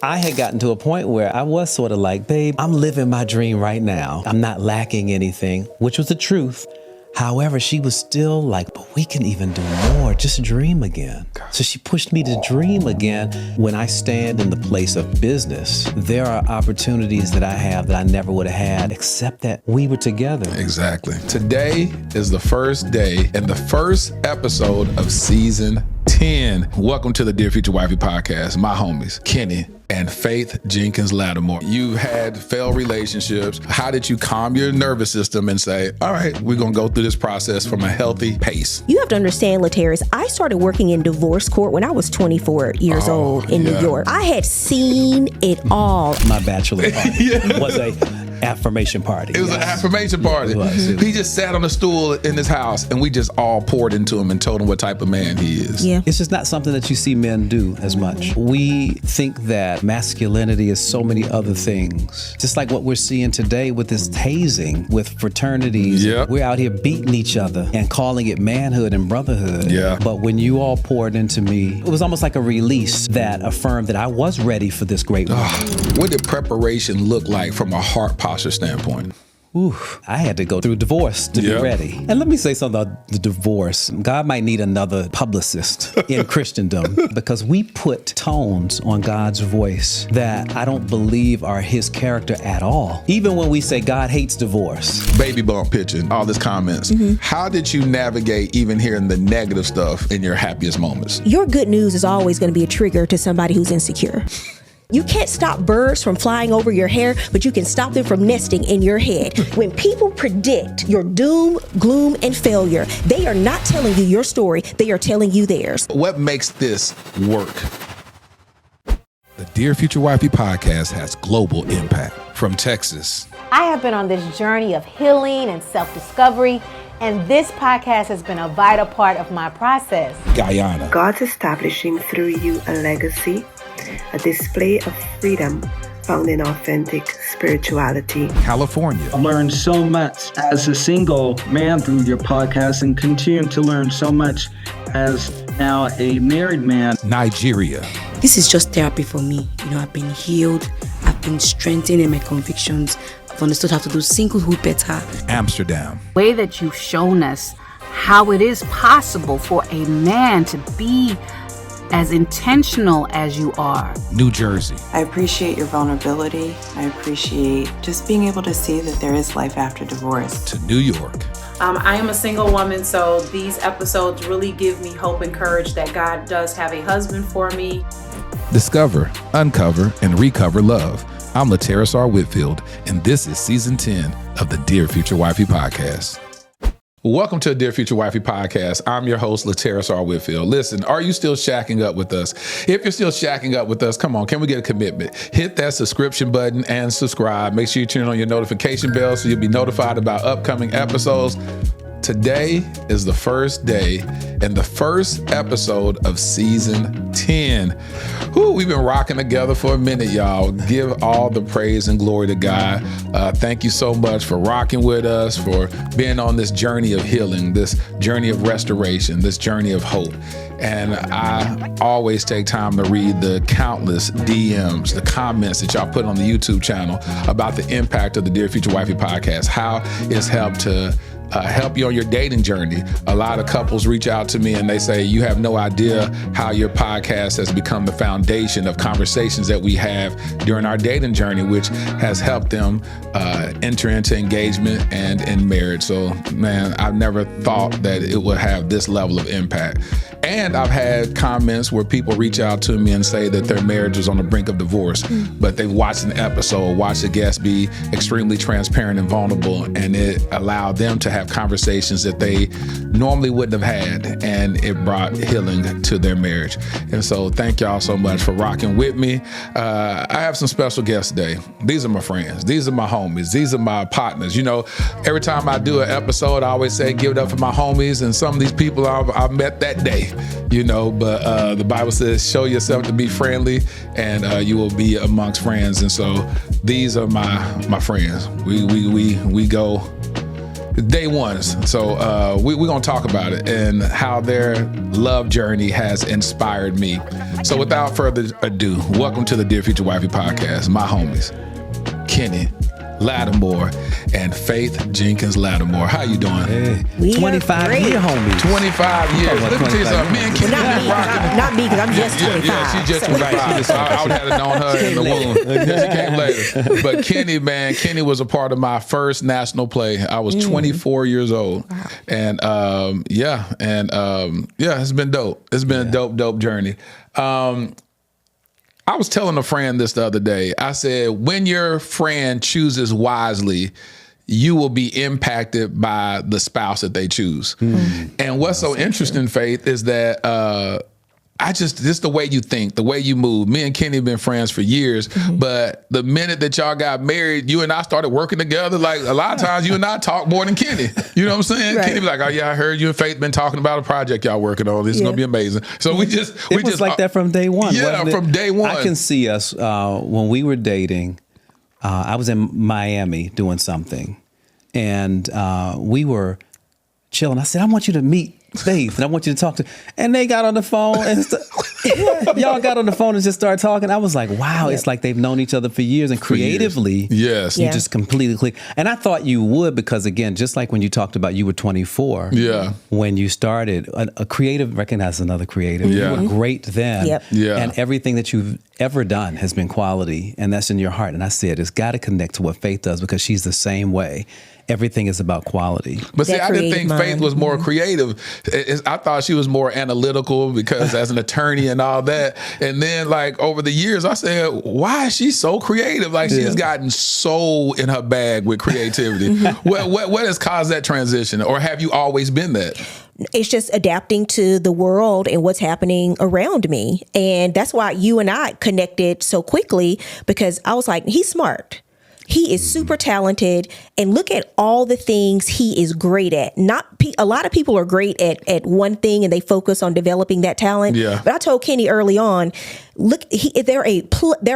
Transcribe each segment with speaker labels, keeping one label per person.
Speaker 1: I had gotten to a point where I was sort of like, babe, I'm living my dream right now. I'm not lacking anything, which was the truth. However, she was still like, but we can even do more. Just dream again. So she pushed me to dream again. When I stand in the place of business, there are opportunities that I have that I never would have had, except that we were together.
Speaker 2: Exactly. Today is the first day and the first episode of season 10. Welcome to the Dear Future Wifey podcast. My homies, Kenny and Faith Jenkins-Lattimore. You had failed relationships. How did you calm your nervous system and say, all right, we're going to go through this process from a healthy pace?
Speaker 3: You have to understand, Latarius, I started working in divorce court when I was 24 years old in New York. I had seen it all.
Speaker 1: My bachelor party was a affirmation party.
Speaker 2: It was an affirmation party. He just sat on a stool in his house and we just all poured into him and told him what type of man he is.
Speaker 3: Yeah.
Speaker 1: It's just not something that you see men do as much. We think that masculinity is so many other things. Just like what we're seeing today with this tasing with fraternities.
Speaker 2: Yep.
Speaker 1: We're out here beating each other and calling it manhood and brotherhood.
Speaker 2: Yeah.
Speaker 1: But when you all poured into me, it was almost like a release that affirmed that I was ready for this great work.
Speaker 2: What did preparation look like from a heart posture standpoint?
Speaker 1: Ooh, I had to go through divorce to be ready. And let me say something about the divorce. God might need another publicist in Christendom because we put tones on God's voice that I don't believe are his character at all. Even when we say God hates divorce.
Speaker 2: Baby bump pitching, all these comments. How did you navigate even hearing the negative stuff in your happiest moments?
Speaker 3: Your good news is always going to be a trigger to somebody who's insecure. You can't stop birds from flying over your hair, but you can stop them from nesting in your head. When people predict your doom, gloom, and failure, they are not telling you your story, they are telling you theirs.
Speaker 2: What makes this work? The Dear Future Wifey podcast has global impact. From Texas.
Speaker 4: I have been on this journey of healing and self-discovery, and this podcast has been a vital part of my process.
Speaker 2: Guyana.
Speaker 5: God's establishing through you a legacy, a display of freedom found in authentic spirituality.
Speaker 2: California.
Speaker 6: I've learned so much as a single man through your podcast and continue to learn so much as now a married man.
Speaker 2: Nigeria.
Speaker 7: This is just therapy for me. I've been healed. I've been strengthened in my convictions. I've understood how to do singlehood better.
Speaker 2: Amsterdam.
Speaker 8: The way that you've shown us how it is possible for a man to be as intentional as you are.
Speaker 2: New Jersey.
Speaker 9: I appreciate your vulnerability. I appreciate just being able to see that there is life after divorce.
Speaker 2: To New York.
Speaker 10: I am a single woman, so these episodes really give me hope and courage that God does have a husband for me.
Speaker 2: Discover, uncover, and recover love. I'm Latarius R. Whitfield, and this is season 10 of the Dear Future Wifey podcast. Welcome to the Dear Future Wifey podcast. I'm your host, Latarius R. Whitfield. Listen, are you still shacking up with us? If you're still shacking up with us, come on, can we get a commitment? Hit that subscription button and subscribe. Make sure you turn on your notification bell so you'll be notified about upcoming episodes. Today is the first day and the first episode of season 10. We've been rocking together for a minute, y'all. Give all the praise and glory to God. Thank you so much for rocking with us, for being on this journey of healing, this journey of restoration, this journey of hope. And I always take time to read the countless DMs, the comments that y'all put on the YouTube channel about the impact of the Dear Future Wifey podcast, how it's helped to help you on your dating journey. A lot of couples reach out to me and they say, you have no idea how your podcast has become the foundation of conversations that we have during our dating journey, which has helped them enter into engagement and in marriage. So, man, I've never thought that it would have this level of impact. And I've had comments where people reach out to me and say that their marriage is on the brink of divorce, but they've watched an episode, watched the guest be extremely transparent and vulnerable, and it allowed them to have conversations that they normally wouldn't have had, and it brought healing to their marriage. And so thank y'all so much for rocking with me. I have some special guests today. These are my friends. These are my homies. These are my partners. Every time I do an episode, I always say, give it up for my homies, and some of these people I've met that day. But the Bible says, show yourself to be friendly and you will be amongst friends. And so these are my friends. We go day ones. So we're going to talk about it and how their love journey has inspired me. So without further ado, welcome to the Dear Future Wifey podcast. My homies, Kenny Lattimore and Faith Jenkins-Lattimore. How you doing?
Speaker 1: Hey,
Speaker 3: We
Speaker 1: 25 year homies.
Speaker 2: 25 years. Let me tell you something. Me and Kenny been rocking.
Speaker 3: Not me, because I'm just 25.
Speaker 2: Yeah, she's just 25. So I would have known her in the womb. Yeah, she came later. But Kenny, man, Kenny was a part of my first national play. I was 24 years old. Wow. And it's been dope. It's been a dope journey. I was telling a friend this the other day. I said, when your friend chooses wisely, you will be impacted by the spouse that they choose. And what's so interesting, Faith, is that just the way you think, the way you move. Me and Kenny have been friends for years, but the minute that y'all got married, you and I started working together. Like a lot of times you and I talk more than Kenny. You know what I'm saying? Right. Kenny be like, oh yeah, I heard you and Faith been talking about a project y'all working on. This is gonna be amazing. So we just
Speaker 1: like that from day one.
Speaker 2: Yeah, from day one.
Speaker 1: I can see us when we were dating. I was in Miami doing something, and we were chilling. I said, I want you to meet Faith, and I want you to talk to, and they got on the phone and y'all got on the phone and just started talking. I was like, wow, it's like they've known each other for years, and creatively, you just completely click. And I thought you would, because again, just like when you talked about you were 24, when you started, a creative recognizes another creative. You were great then, and everything that you've ever done has been quality, and that's in your heart. And I said, it's got to connect to what Faith does, because she's the same way. Everything is about quality.
Speaker 2: But see, I didn't think Faith was more creative. I thought she was more analytical, because as an attorney and all that. And then like over the years, I said, why is she so creative? Like she's gotten so in her bag with creativity. What has caused that transition? Or have you always been that?
Speaker 3: It's just adapting to the world and what's happening around me. And that's why you and I connected so quickly, because I was like, he's smart. He is super talented, and look at all the things he is great at. A lot of people are great at one thing and they focus on developing that talent. Yeah. But I told Kenny early on, look, there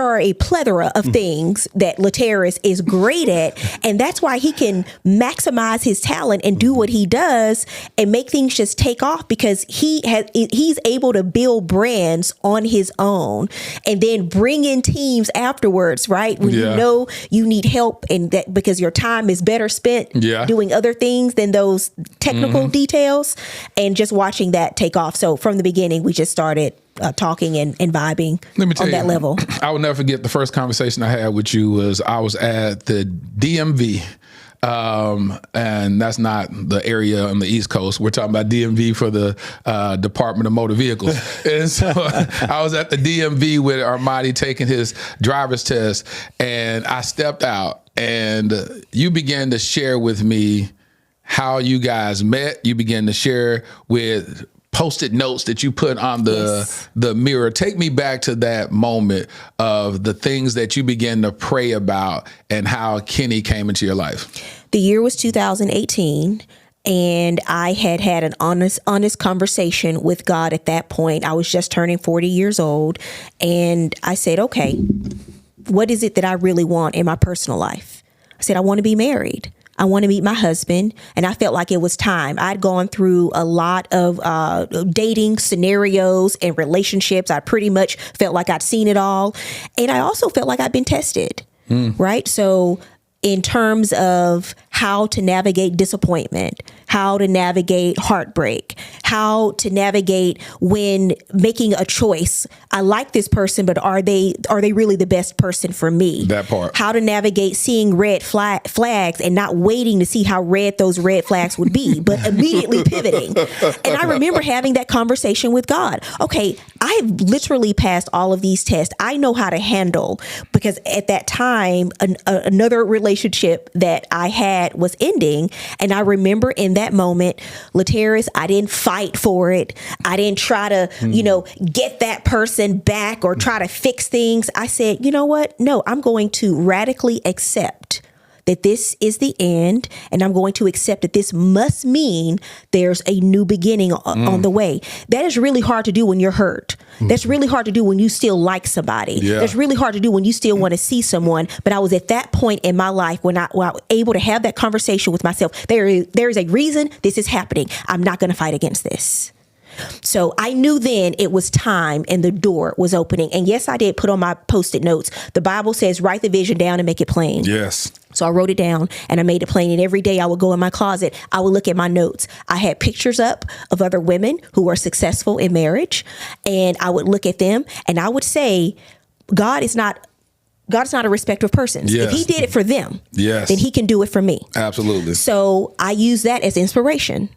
Speaker 3: are a plethora of things that Latteris is great at, and that's why he can maximize his talent and do what he does and make things just take off, because he's able to build brands on his own and then bring in teams afterwards, right? When you know you need help, and that because your time is better spent doing other things than those technical details, and just watching that take off. So from the beginning, we just started talking and vibing on that level.
Speaker 2: I will never forget the first conversation I had with you. I was at the DMV. And that's not the area on the East Coast. We're talking about DMV for the Department of Motor Vehicles. And so I was at the DMV with Armani taking his driver's test, and I stepped out, and you began to share with me how you guys met. You began to share with Post-it notes that you put on the mirror. Take me back to that moment of the things that you began to pray about and how Kenny came into your life.
Speaker 3: The year was 2018. And I had an honest conversation with God at that point. I was just turning 40 years old. And I said, okay, what is it that I really want in my personal life? I said, I want to be married. I want to meet my husband. And I felt like it was time. I'd gone through a lot of dating scenarios and relationships. I pretty much felt like I'd seen it all. And I also felt like I'd been tested, right? So in terms of how to navigate disappointment, how to navigate heartbreak, how to navigate when making a choice. I like this person, but are they really the best person for me?
Speaker 2: That part.
Speaker 3: How to navigate seeing red flags and not waiting to see how red those red flags would be, but immediately pivoting. And I remember having that conversation with God. Okay, I have literally passed all of these tests. I know how to handle, because at that time, another relationship that I had was ending. And I remember in that moment, Latteris, I didn't fight for it. I didn't try to, get that person back or try to fix things. I said, you know what? No, I'm going to radically accept that this is the end, and I'm going to accept that this must mean there's a new beginning on the way. That is really hard to do when you're hurt. That's really hard to do when you still like somebody. That's really hard to do when you still want to see someone. But I was at that point in my life when I was able to have that conversation with myself. There is a reason this is happening. I'm not going to fight against this. So I knew then it was time and the door was opening. And yes, I did put on my Post-it notes. The Bible says, write the vision down and make it plain.
Speaker 2: Yes.
Speaker 3: So I wrote it down and I made it plain. And every day I would go in my closet, I would look at my notes. I had pictures up of other women who are successful in marriage. And I would look at them and I would say, God is not a respecter of persons.
Speaker 2: Yes.
Speaker 3: If he did it for them, then he can do it for me.
Speaker 2: Absolutely.
Speaker 3: So I use that as inspiration.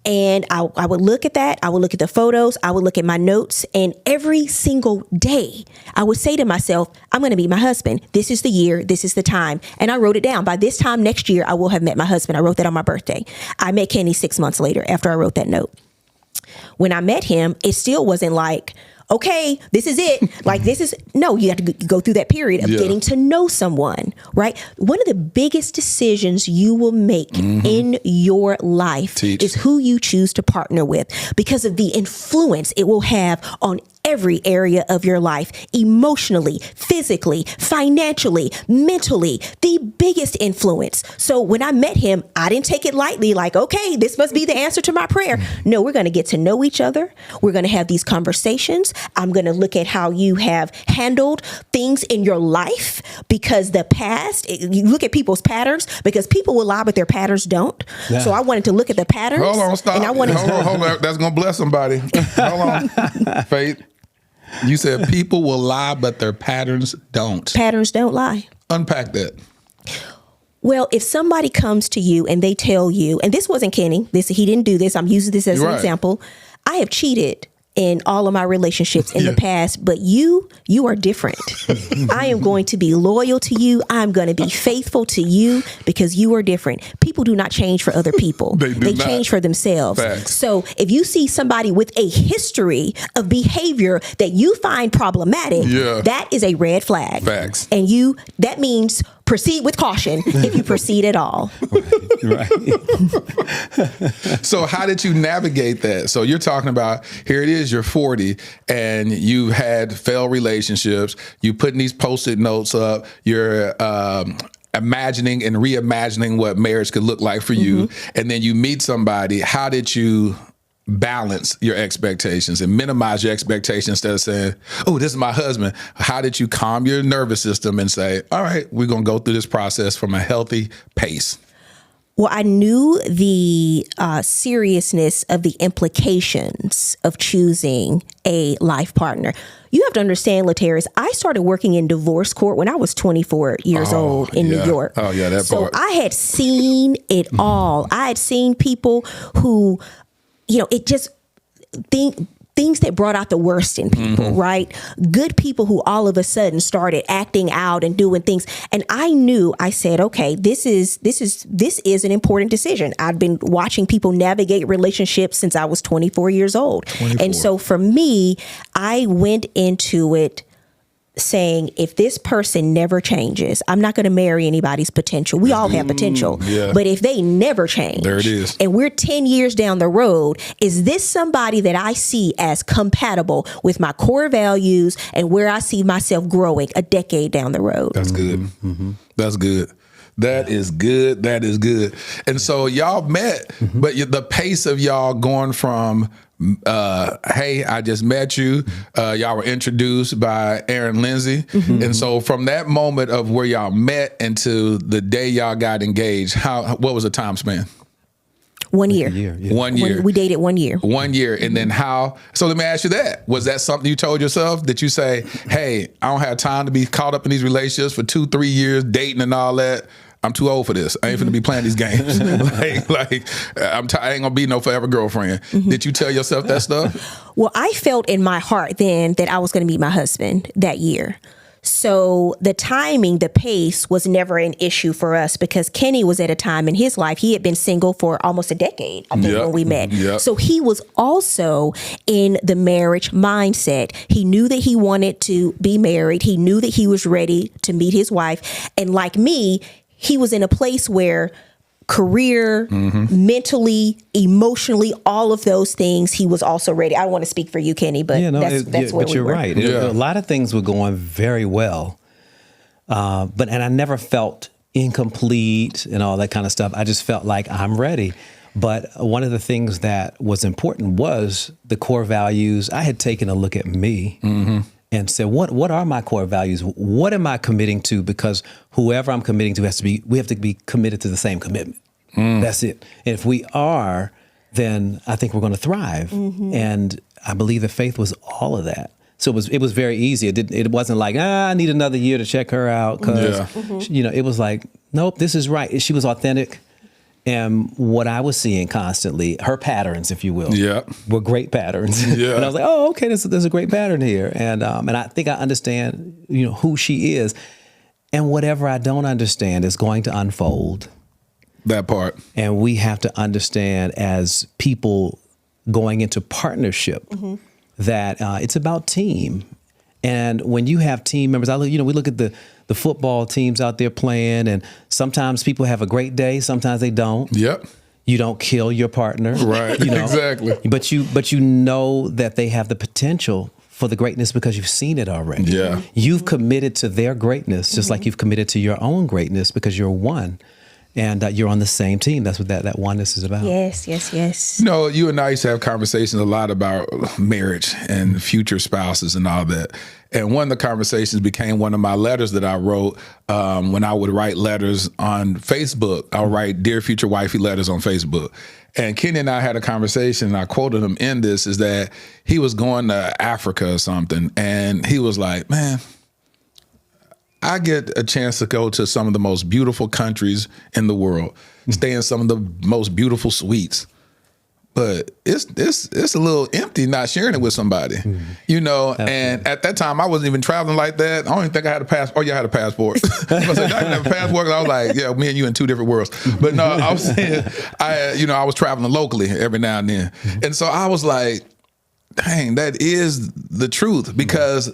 Speaker 3: And I would look at that. I would look at the photos. I would look at my notes. And every single day, I would say to myself, I'm going to meet my husband. This is the year. This is the time. And I wrote it down. By this time next year, I will have met my husband. I wrote that on my birthday. I met Kenny 6 months later after I wrote that note. When I met him, it still wasn't like, okay, this is it. No, you have to go through that period of getting to know someone, right? One of the biggest decisions you will make in your life is who you choose to partner with, because of the influence it will have on every area of your life, emotionally, physically, financially, mentally, the biggest influence. So when I met him, I didn't take it lightly, like, okay, this must be the answer to my prayer. No, we're going to get to know each other. We're going to have these conversations. I'm going to look at how you have handled things in your life, because the past, you look at people's patterns, because people will lie, but their patterns don't. Yeah. So I wanted to look at the patterns.
Speaker 2: Hold on, stop.
Speaker 3: And I wanted
Speaker 2: hold on. That's going to bless somebody. Hold on. Faith. You said people will lie, but their patterns don't.
Speaker 3: Patterns don't lie.
Speaker 2: Unpack that.
Speaker 3: Well, if somebody comes to you and they tell you, and this wasn't Kenny, he didn't do this. I'm using this as an example. I have cheated in all of my relationships in the past, but you are different. I am going to be loyal to you. I'm going to be faithful to you because you are different. People do not change for other people. They change for themselves.
Speaker 2: Facts.
Speaker 3: So if you see somebody with a history of behavior that you find problematic, that is a red flag.
Speaker 2: Facts.
Speaker 3: And that means proceed with caution if you proceed at all.
Speaker 1: Right.
Speaker 2: So how did you navigate that? So you're talking about, here it is, you're 40 and you've had failed relationships. You putting these Post-it notes up. You're imagining and reimagining what marriage could look like for you. And then you meet somebody. How did you balance your expectations and minimize your expectations instead of saying, oh, this is my husband? How did you calm your nervous system and say, all right, we're going to go through this process from a healthy pace?
Speaker 3: Well, I knew the seriousness of the implications of choosing a life partner. You have to understand, Lateris, I started working in divorce court when I was 24 years old in New York.
Speaker 2: Oh, yeah, that part.
Speaker 3: So I had seen it all. I had seen people who, it just things that brought out the worst in people, right? Good people who all of a sudden started acting out and doing things. And I said, okay, this is an important decision. I've been watching people navigate relationships since I was 24 years old. 24. And so for me, I went into it saying, if this person never changes, I'm not going to marry anybody's potential. We all have potential. But if they never change,
Speaker 2: there it is.
Speaker 3: And we're 10 years down the road, is this somebody that I see as compatible with my core values and where I see myself growing a decade down the road?
Speaker 2: That's good. That's good. That is good. That is good. And so y'all met, but the pace of y'all going from, hey, I just met you. Y'all were introduced by Aaron Lindsay. And so from that moment of where y'all met into the day y'all got engaged, what was the time span?
Speaker 3: 1 year.
Speaker 2: 1 year.
Speaker 3: We dated 1 year.
Speaker 2: 1 year. And then so let me ask you that. Was that something you told yourself? Did you say, hey, I don't have time to be caught up in these relationships for 2-3 years, dating and all that? I'm too old for this. I ain't finna be playing these games. I ain't gonna be no forever girlfriend. Did you tell yourself that stuff?
Speaker 3: Well, I felt in my heart then that I was gonna meet my husband that year. So the timing, the pace was never an issue for us because Kenny was at a time in his life, he had been single for almost a decade, I think, when we met. So he was also in the marriage mindset. He knew that he wanted to be married. He knew that he was ready to meet his wife. And like me, he was in a place where career, mentally, emotionally, all of those things, he was also ready. I don't want to speak for you, Kenny, but that's where
Speaker 1: but
Speaker 3: we
Speaker 1: you're
Speaker 3: were.
Speaker 1: right. A lot of things were going very well, and I never felt incomplete and all that kind of stuff. I just felt like I'm ready. But one of the things that was important was the core values. I had taken a look at me and said, what are my core values? What am I committing to? Because whoever I'm committing to we have to be committed to the same commitment. That's it. And if we are, then I think we're going to thrive. And I believe that Faith was all of that. So it was very easy. It wasn't like, I need another year to check her out. Because, it was like, nope, this is right. She was authentic. And what I was seeing constantly, her patterns, if you will, were great patterns. And I was like, oh, okay, there's a great pattern here. And I think I understand, who she is. And whatever I don't understand is going to unfold.
Speaker 2: That part.
Speaker 1: And we have to understand as people going into partnership that it's about team. And when you have team members, we look at the football teams out there playing, and sometimes people have a great day, sometimes they don't.
Speaker 2: Yep.
Speaker 1: You don't kill your partner.
Speaker 2: Right. Exactly.
Speaker 1: But you know that they have the potential for the greatness because you've seen it already.
Speaker 2: Yeah.
Speaker 1: You've committed to their greatness just like you've committed to your own greatness because you're one. And you're on the same team. That's what that oneness is about.
Speaker 3: Yes.
Speaker 2: You and I used to have conversations a lot about marriage and future spouses and all that. And one of the conversations became one of my letters that I wrote when I would write letters on Facebook. I would write Dear Future Wifey letters on Facebook. And Kenny and I had a conversation, and I quoted him in this, is that he was going to Africa or something. And he was like, man, I get a chance to go to some of the most beautiful countries in the world, stay in some of the most beautiful suites, but it's a little empty not sharing it with somebody, Absolutely. And at that time I wasn't even traveling like that. I don't even think I had a passport. Oh, yeah, I had a passport. I said, I didn't have a passport. I was like, yeah, me and you in two different worlds. But no, I was saying, I was traveling locally every now and then. And so I was like, dang, that is the truth, because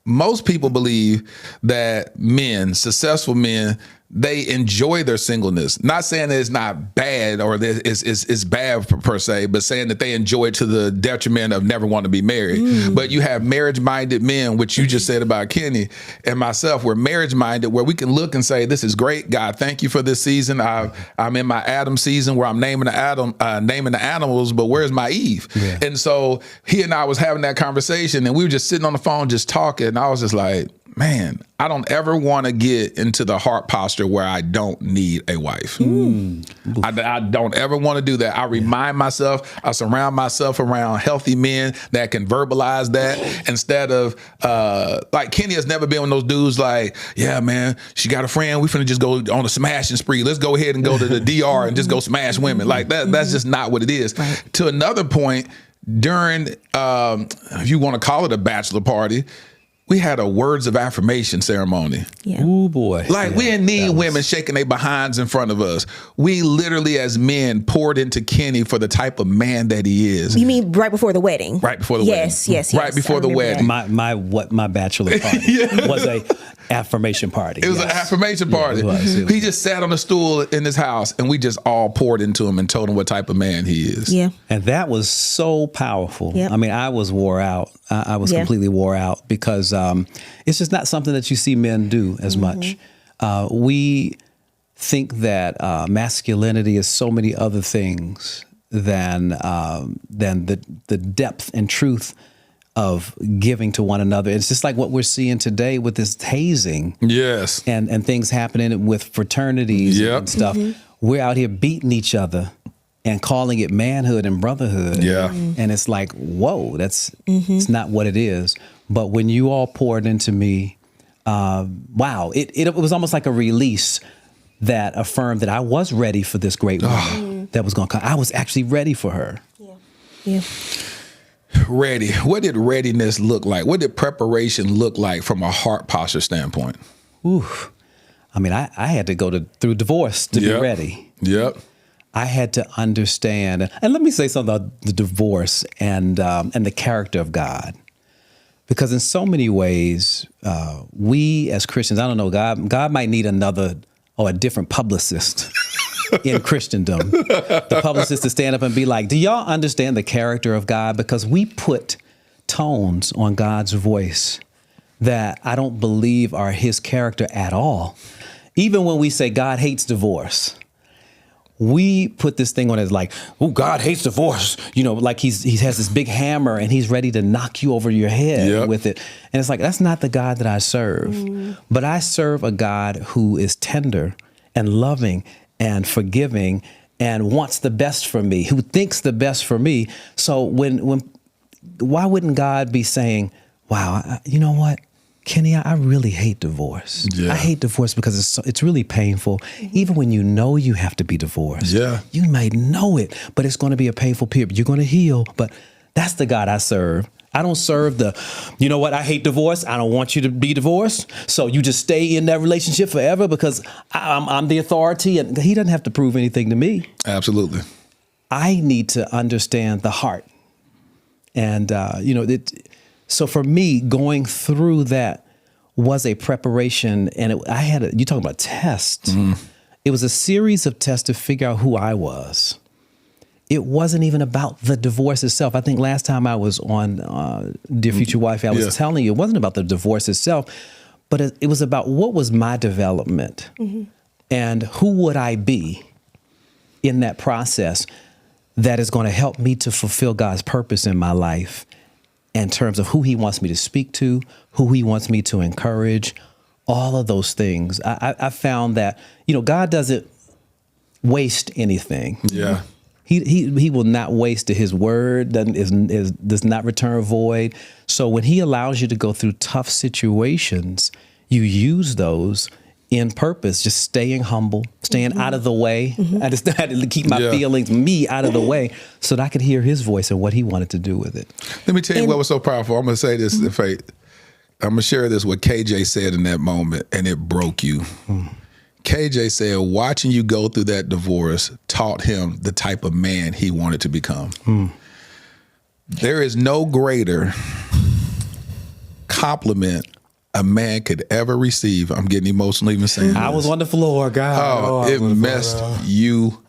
Speaker 2: most people believe that men, successful men, they enjoy their singleness. Not saying that it's not bad or that it's bad per se, but saying that they enjoy it to the detriment of never wanting to be married. But you have marriage-minded men, which you just said about Kenny and myself. We're marriage-minded, where we can look and say, "This is great, God. Thank you for this season. I'm in my Adam season where I'm naming the animals, but where's my Eve?" Yeah. And so he and I was having that conversation, and we were just sitting on the phone, just talking. And I was just like, man, I don't ever want to get into the heart posture where I don't need a wife. I don't ever want to do that. I remind myself, I surround myself around healthy men that can verbalize that, instead of, like Kenny has never been one of those dudes like, yeah, man, she got a friend, we finna just go on a smashing spree. Let's go ahead and go to the DR and just go smash women. Like that's just not what it is. Right. To another point, during, if you want to call it a bachelor party, we had a words of affirmation ceremony.
Speaker 3: Yeah.
Speaker 1: Oh boy.
Speaker 2: Like we didn't need women shaking their behinds in front of us. We literally as men poured into Kenny for the type of man that he is.
Speaker 3: You mean right before the wedding?
Speaker 2: Right before the wedding.
Speaker 3: Yes.
Speaker 2: Right before the wedding.
Speaker 1: My bachelor party was a affirmation party.
Speaker 2: It was an affirmation party. Yeah, it was. He just sat on a stool in his house, and we just all poured into him and told him what type of man he is.
Speaker 3: Yeah.
Speaker 1: And that was so powerful.
Speaker 3: Yep.
Speaker 1: I mean, I was wore out. I was completely wore out because it's just not something that you see men do as much. We think that masculinity is so many other things than the depth and truth of giving to one another. It's just like what we're seeing today with this hazing.
Speaker 2: Yes.
Speaker 1: And things happening with fraternities and stuff. We're out here beating each other and calling it manhood and brotherhood.
Speaker 2: Yeah.
Speaker 1: And it's like, whoa, that's it's not what it is. But when you all poured into me, wow, it was almost like a release that affirmed that I was ready for this great woman that was going to come. I was actually ready for her.
Speaker 3: Yeah.
Speaker 2: Ready. What did readiness look like? What did preparation look like from a heart posture standpoint?
Speaker 1: Ooh. I mean, I had to go through divorce to be ready.
Speaker 2: Yep.
Speaker 1: I had to understand, and let me say something about the divorce and the character of God. Because in so many ways, we as Christians, I don't know, God might need another or a different publicist in Christendom. The publicist to stand up and be like, do y'all understand the character of God? Because we put tones on God's voice that I don't believe are his character at all. Even when we say God hates divorce, we put this thing on as like, oh, God hates divorce. Like he has this big hammer and he's ready to knock you over your head with it. And it's like, that's not the God that I serve. But I serve a God who is tender and loving and forgiving and wants the best for me, who thinks the best for me. So why wouldn't God be saying, wow, you know what? Kenny, I really hate divorce. Yeah. I hate divorce because it's really painful. Even when you know you have to be divorced, you might know it, but it's going to be a painful period. You're going to heal, but that's the God I serve. I don't serve you know what? I hate divorce. I don't want you to be divorced. So you just stay in that relationship forever because I'm the authority, and he doesn't have to prove anything to me.
Speaker 2: Absolutely.
Speaker 1: I need to understand the heart, and so for me, going through that was a preparation, and you talking about tests. It was a series of tests to figure out who I was. It wasn't even about the divorce itself. I think last time I was on Dear Future Wifey, I was telling you, it wasn't about the divorce itself, but it was about what was my development and who would I be in that process that is going to help me to fulfill God's purpose in my life in terms of who he wants me to speak to, who he wants me to encourage, all of those things. I found that, God doesn't waste anything. Yeah. He will not waste his word, does not return void. So when he allows you to go through tough situations, you use those in purpose, just staying humble, staying out of the way. I just had to keep my feelings, me out of the way, so that I could hear his voice and what he wanted to do with it.
Speaker 2: Let me tell you what was so powerful. I'm going to say this, Faith. I'm going to share this, what KJ said in that moment, and it broke you. KJ said, watching you go through that divorce taught him the type of man he wanted to become. There is no greater compliment a man could ever receive. I'm getting emotional even saying this.
Speaker 1: I was on the floor, God.
Speaker 2: It messed you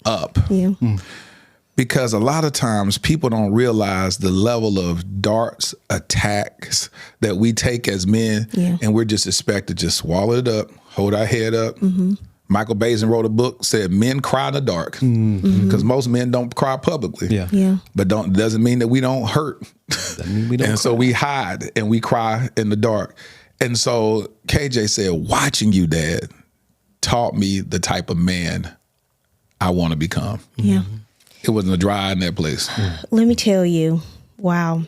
Speaker 2: up. Because a lot of times people don't realize the level of darts, attacks that we take as men, and we're just expected to just swallow it up, hold our head up. Michael Basin wrote a book, said men cry in the dark, because most men don't cry publicly. But doesn't mean that we don't hurt. So we hide and we cry in the dark. And so KJ said, watching you, Dad, taught me the type of man I want to become. It wasn't a dry in that place.
Speaker 3: Let me tell you, wow.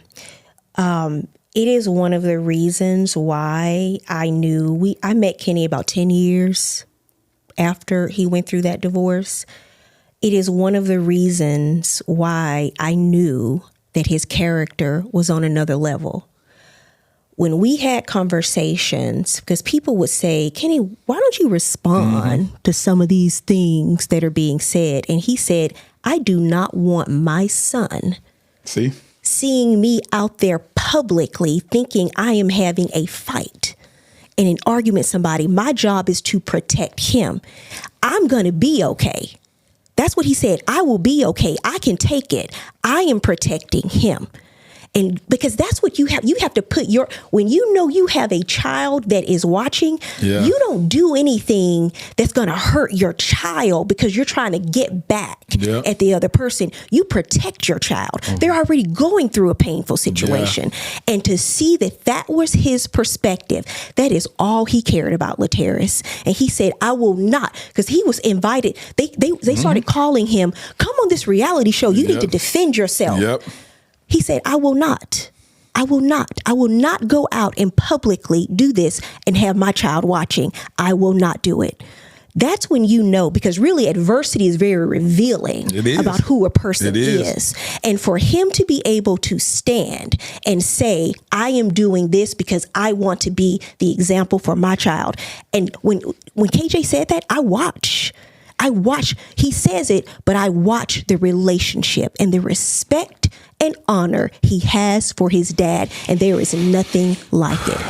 Speaker 3: It is one of the reasons why I met Kenny about 10 years after he went through that divorce. It is one of the reasons why I knew that his character was on another level. When we had conversations, because people would say, Kenny, why don't you respond to some of these things that are being said? And he said, I do not want my son seeing me out there publicly thinking I am having a fight and an argument with somebody. My job is to protect him. I'm going to be okay. That's what he said. I will be okay. I can take it. I am protecting him. And because that's what you have to put when you know you have a child that is watching, you don't do anything that's going to hurt your child because you're trying to get back at the other person. You protect your child. They're already going through a painful situation. And to see that was his perspective, that is all he cared about, Latteris. And he said, I will not, because he was invited. They started calling him, come on this reality show. You need to defend yourself. He said, I will not go out and publicly do this and have my child watching. I will not do it. That's when you know, because really adversity is very revealing about who a person is. And for him to be able to stand and say, I am doing this because I want to be the example for my child. And when KJ said that, I watch. He says it, but I watch the relationship and the respect and honor he has for his dad. And there is nothing like it.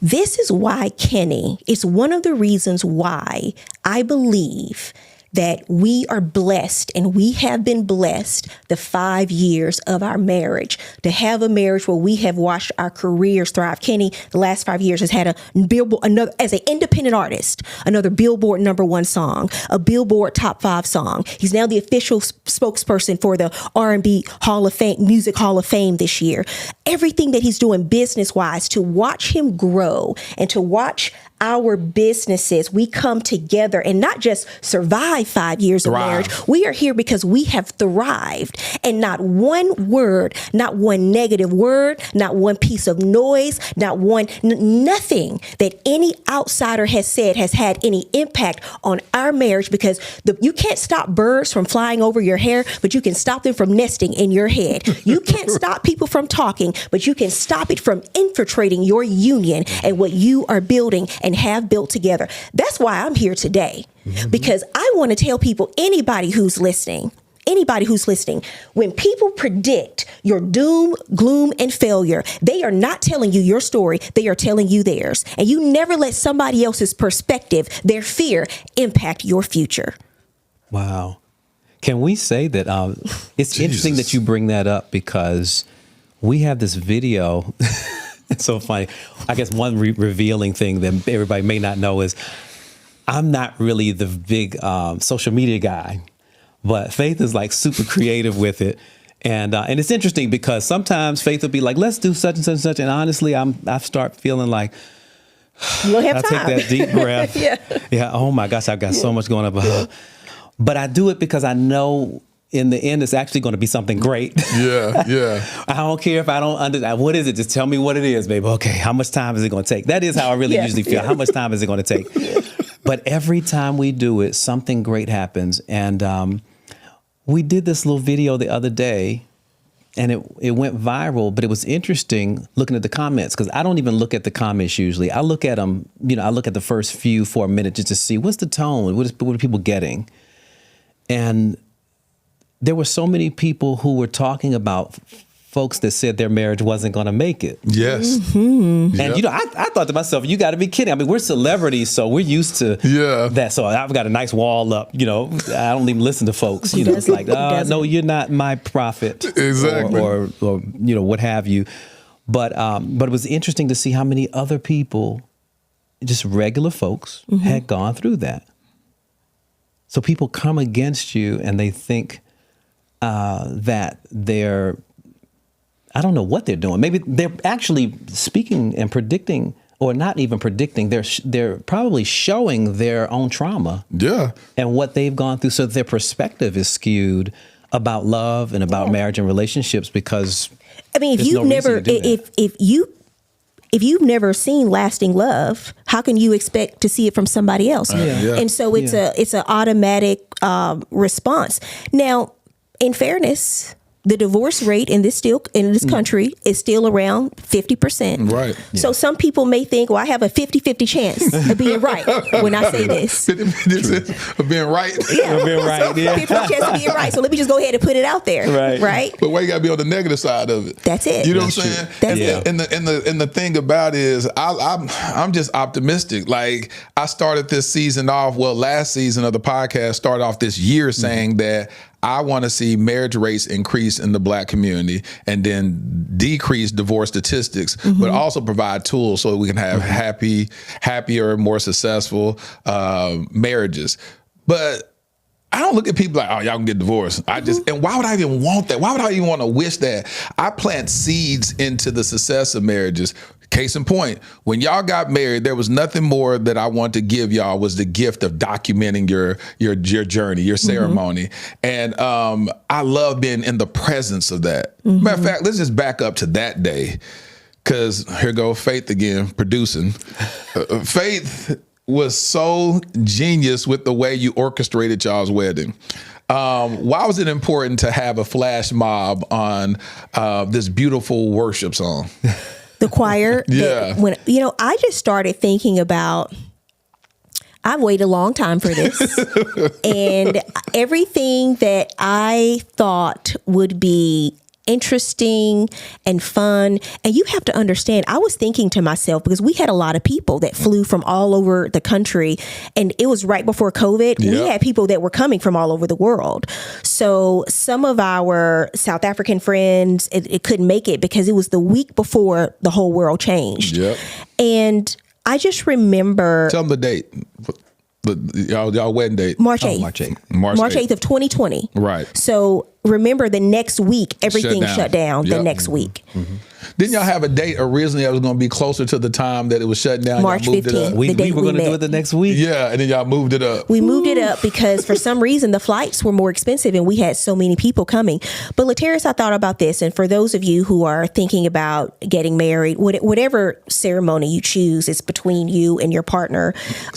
Speaker 3: This is why, Kenny, it's one of the reasons why I believe that we are blessed, and we have been blessed the 5 years of our marriage, to have a marriage where we have watched our careers thrive. Kenny, the last 5 years, has had a Billboard, another, as an independent artist, another Billboard #1 song, a Billboard Top 5 song. He's now the official spokesperson for the R&B Hall of Fame, Music Hall of Fame this year. Everything that he's doing business-wise, to watch him grow and to watch our businesses, we come together and not just survive 5 years of marriage. We are here because we have thrived, and not one word, not one negative word, not one piece of noise, not nothing that any outsider has said has had any impact on our marriage, because you can't stop birds from flying over your hair, but you can stop them from nesting in your head. You can't stop people from talking, but you can stop it from infiltrating your union and what you are building and have built together. That's why I'm here today, because I want to tell people, anybody who's listening, when people predict your doom, gloom, and failure, they are not telling you your story. They are telling you theirs. And you never let somebody else's perspective, their fear, impact your future.
Speaker 1: Wow. Can we say that it's interesting that you bring that up, because we have this video. It's so funny. I guess one revealing thing that everybody may not know is I'm not really the big social media guy, but Faith is like super creative with it. And it's interesting because sometimes Faith will be like, let's do such and such and such. And honestly, I start feeling like,
Speaker 3: you don't have time.
Speaker 1: I take that deep breath. Yeah. Oh my gosh, I've got so much going on. But I do it because I know in the end, it's actually going to be something great.
Speaker 2: Yeah.
Speaker 1: I don't care if I don't understand. What is it? Just tell me what it is, baby. Okay, how much time is it going to take? That is how I really usually feel. How much time is it going to take? But every time we do it, something great happens. And we did this little video the other day, and it went viral. But it was interesting looking at the comments, because I don't even look at the comments usually. I look at them, I look at the first 4 minutes just to see what's the tone, what are people getting? And there were so many people who were talking about folks that said their marriage wasn't going to make it.
Speaker 2: Yes.
Speaker 3: Mm-hmm.
Speaker 1: And, I thought to myself, you got to be kidding. I mean, we're celebrities, so we're used to that. So I've got a nice wall up, I don't even listen to folks. It's like, no, you're not my prophet.
Speaker 2: Exactly.
Speaker 1: Or what have you. But it was interesting to see how many other people, just regular folks, had gone through that. So people come against you and they think that I don't know what they're doing. Maybe they're actually speaking and predicting, or not even predicting. They're probably showing their own trauma, and what they've gone through, so that their perspective is skewed about love and about marriage and relationships. Because
Speaker 3: if you've never seen lasting love, how can you expect to see it from somebody else? And so it's an automatic response. Now, in fairness, the divorce rate in this country is still around 50%.
Speaker 2: Right.
Speaker 3: So some people may think, well, I have a 50-50 chance of being right when I say this.
Speaker 2: 50% of being right.
Speaker 3: Yeah. Being right. 50% chance of being right. So let me just go ahead and put it out there. Right.
Speaker 2: But why you gotta be on the negative side of it?
Speaker 3: That's it.
Speaker 2: You know what I'm saying?
Speaker 3: That's it.
Speaker 2: And the thing about it is, I'm just optimistic. Like, I started this season off, last season of the podcast started off this year saying that I want to see marriage rates increase in the Black community, and then decrease divorce statistics, but also provide tools so we can have happier, more successful marriages. But I don't look at people like, oh, y'all can get divorced. And why would I even want that? Why would I even want to wish that? I plant seeds into the success of marriages. Case in point, when y'all got married, there was nothing more that I wanted to give y'all was the gift of documenting your journey, your ceremony. And I love being in the presence of that. Matter of fact, let's just back up to that day, because here go Faith again, producing. Faith was so genius with the way you orchestrated y'all's wedding. Why was it important to have a flash mob on this beautiful worship song?
Speaker 3: The choir. I just started thinking about, I've waited a long time for this. And everything that I thought would be interesting and fun. And you have to understand, I was thinking to myself, because we had a lot of people that flew from all over the country, and it was right before COVID. We had people that were coming from all over the world. So some of our South African friends, it couldn't make it because it was the week before the whole world changed. And I just remember.
Speaker 2: Tell them the date. Y'all wedding date.
Speaker 3: March 8th.
Speaker 2: March
Speaker 3: 8th of 2020.
Speaker 2: Right.
Speaker 3: So remember, the next week, everything shut down the next week.
Speaker 2: Didn't y'all have a date originally that was going to be closer to the time that it was shutting down?
Speaker 3: March 15th.
Speaker 1: We were going to do it the next week.
Speaker 2: Yeah, and then y'all moved it up.
Speaker 3: We moved it up because for some reason the flights were more expensive and we had so many people coming. But Lateris, I thought about this, and for those of you who are thinking about getting married, whatever ceremony you choose, it's between you and your partner.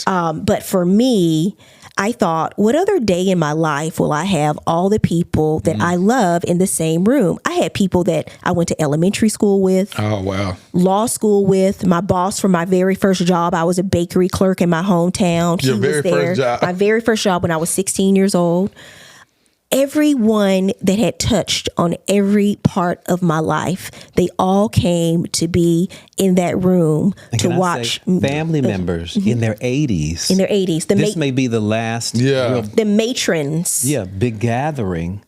Speaker 3: But for me, I thought, what other day in my life will I have all the people that I love in the same room? I had people that I went to elementary school with.
Speaker 2: Oh, wow.
Speaker 3: Law school with. My boss from my very first job. I was a bakery clerk in my hometown.
Speaker 2: Your very first job.
Speaker 3: My very first job when I was 16 years old. Everyone that had touched on every part of my life, they all came to be in that room to watch.
Speaker 1: Family members in their 80s.
Speaker 3: In their 80s.
Speaker 1: This may be the last.
Speaker 3: The matrons.
Speaker 1: Yeah, big gathering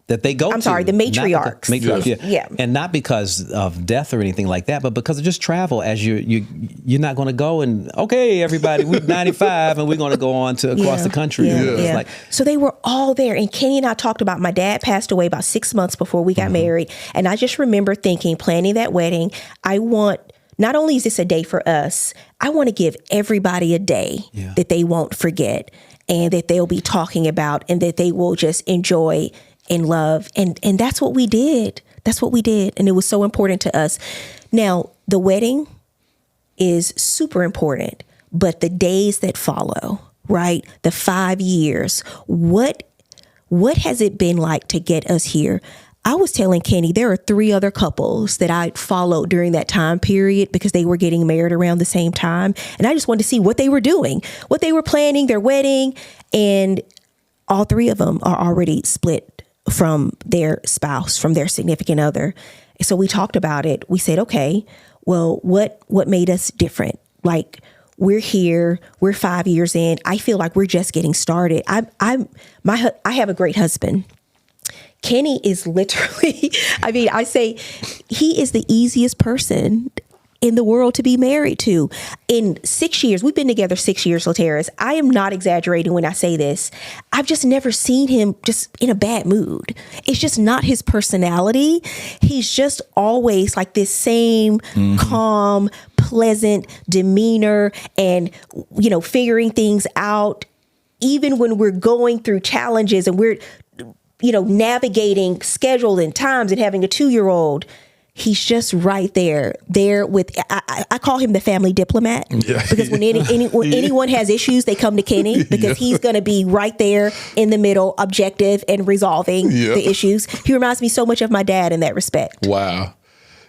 Speaker 1: that they go to.
Speaker 3: I'm sorry, the matriarchs.
Speaker 1: Yeah. And not because of death or anything like that, but because of just travel. As you're not going to go and, okay, everybody, we're 95 and we're going to go on to across the country. It's like,
Speaker 3: so they were all there. And Kenny and I talked about, my dad passed away about 6 months before we got married. And I just remember thinking, planning that wedding, I want, not only is this a day for us, I want to give everybody a day that they won't forget and that they'll be talking about and that they will just enjoy and love. And that's what we did. That's what we did. And it was so important to us. Now, the wedding is super important, but the days that follow, right? The 5 years, what has it been like to get us here? I was telling Kenny, there are 3 other couples that I followed during that time period because they were getting married around the same time. And I just wanted to see what they were doing, what they were planning, their wedding. And all 3 of them are already split from their spouse, from their significant other. So we talked about it. We said, okay, well, what made us different? Like, we're here, we're 5 years in. I feel like we're just getting started. I have a great husband. Kenny is literally, I say he is the easiest person in the world to be married to. In 6 years, we've been together 6 years, Lateris. I am not exaggerating when I say this. I've just never seen him just in a bad mood. It's just not his personality. He's just always like this same calm, pleasant demeanor and, figuring things out. Even when we're going through challenges and we're, navigating schedule and times and having a 2-year-old, he's just right there with, I call him the family diplomat, because when anyone has issues, they come to Kenny because he's going to be right there in the middle, objective and resolving the issues. He reminds me so much of my dad in that respect.
Speaker 2: Wow.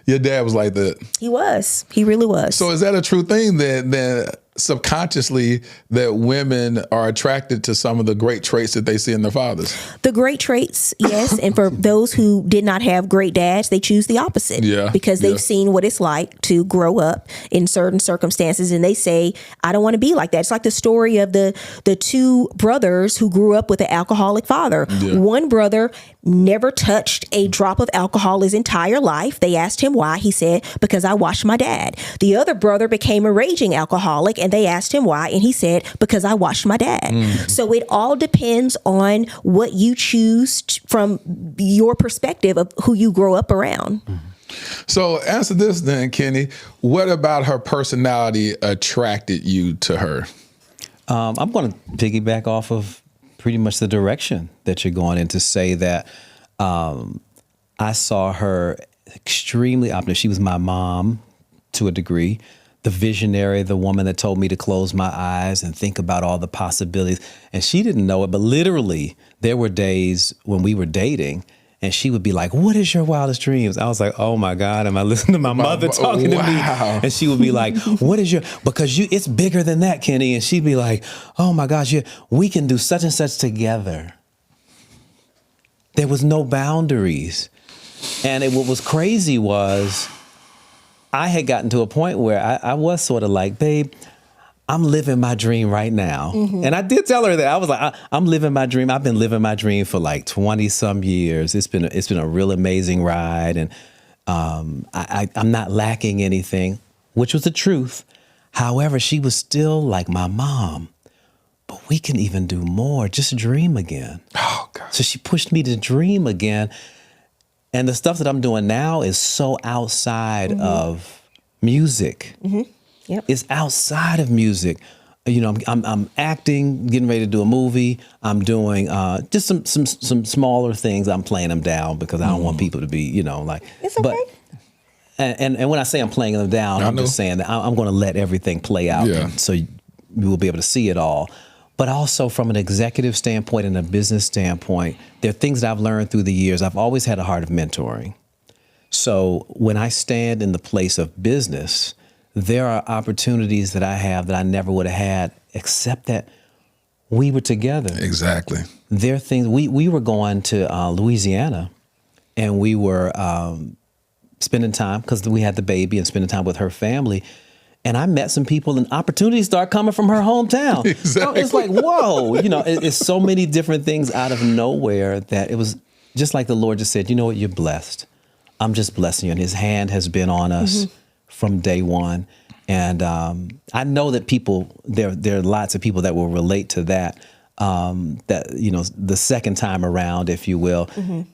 Speaker 2: Your dad was like that.
Speaker 3: He was. He really was.
Speaker 2: So is that a true thing that subconsciously that women are attracted to some of the great traits that they see in their fathers?
Speaker 3: The great traits, yes. And for those who did not have great dads, they choose the opposite. Because they've seen what it's like to grow up in certain circumstances. And they say, I don't want to be like that. It's like the story of the 2 brothers who grew up with an alcoholic father. One brother never touched a drop of alcohol his entire life. They asked him why. He said, because I watched my dad. The other brother became a raging alcoholic, and they asked him why. And he said, because I watched my dad. So it all depends on what you choose from your perspective of who you grow up around.
Speaker 2: So answer this then, Kenny. What about her personality attracted you to her?
Speaker 1: I'm going to piggyback off of pretty much the direction that you're going in to say that I saw her extremely optimistic. She was my mom to a degree, the visionary, the woman that told me to close my eyes and think about all the possibilities. And she didn't know it, but literally there were days when we were dating and she would be like, what is your wildest dreams? I was like, oh my God, am I listening to my mother talking to me? And she would be like, what is because it's bigger than that, Kenny. And she'd be like, oh my gosh, we can do such and such together. There was no boundaries. And what was crazy was I had gotten to a point where I was sort of like, babe, I'm living my dream right now. And I did tell her that. I was like, I'm living my dream. I've been living my dream for like 20 some years. It's been a real amazing ride. And I'm not lacking anything, which was the truth. However, she was still like my mom. But we can even do more. Just dream again.
Speaker 2: Oh, God.
Speaker 1: So she pushed me to dream again. And the stuff that I'm doing now is so outside of music.
Speaker 3: Yep.
Speaker 1: It's outside of music. You know, I'm acting, getting ready to do a movie. I'm doing just some smaller things. I'm playing them down because I don't want people to be, you know, like.
Speaker 3: It's okay.
Speaker 1: But, and when I say I'm playing them down, I'm just saying that I'm going to let everything play out, so you will be able to see it all. But also from an executive standpoint and a business standpoint, there are things that I've learned through the years. I've always had a heart of mentoring. So when I stand in the place of business, there are opportunities that I have that I never would have had except that we were together.
Speaker 2: Exactly.
Speaker 1: There are things, we were going to Louisiana, and we were spending time, because we had the baby, and spending time with her family. And I met some people, and opportunities start coming from her hometown.
Speaker 2: Exactly.
Speaker 1: So it's like, whoa, you know, it's so many different things out of nowhere that it was just like the Lord just said, you know what, you're blessed. I'm just blessing you. And his hand has been on us from day one. And I know that people, there are lots of people that will relate to that. That, you know, the second time around, if you will,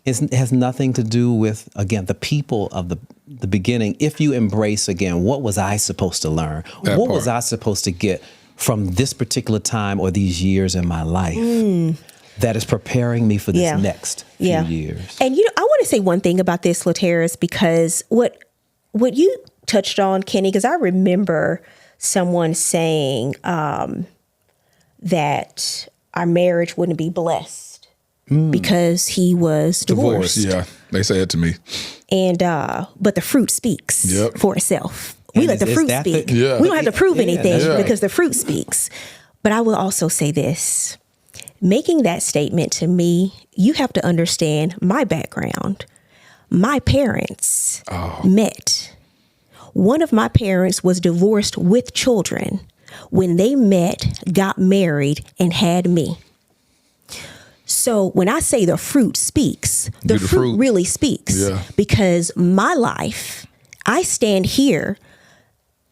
Speaker 1: it has nothing to do with, again, the people of the beginning. If you embrace, again, what was I supposed to learn? What was I supposed to get from this particular time or these years in my life that is preparing me for this next few years?
Speaker 3: And, you know, I want to say one thing about this, Latteris, because what you touched on, Kenny, because I remember someone saying that our marriage wouldn't be blessed because he was divorced.
Speaker 2: Yeah, they say it to me.
Speaker 3: And but the fruit speaks for itself. We let the fruit speak. We don't have to prove anything because the fruit speaks. But I will also say this. Making that statement to me, you have to understand my background. My parents met. One of my parents was divorced with children. When they met, got married, and had me. So when I say the fruit speaks, the fruit really speaks. Because my life, I stand here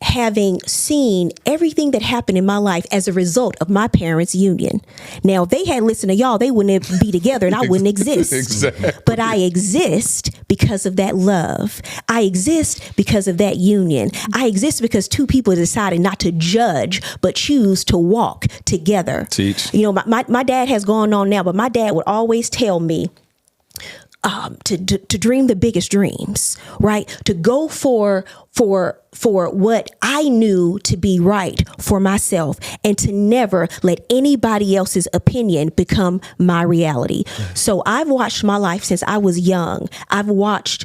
Speaker 3: having seen everything that happened in my life as a result of my parents' union. Now, if they had listened to y'all, they wouldn't be together and I wouldn't exist.
Speaker 2: Exactly.
Speaker 3: But I exist because of that love. I exist because of that union. I exist because two people decided not to judge, but choose to walk together.
Speaker 2: Teach.
Speaker 3: You know, my dad has gone on now, but my dad would always tell me, to dream the biggest dreams, right? To go for what I knew to be right for myself, and to never let anybody else's opinion become my reality. So I've watched my life since I was young. I've watched,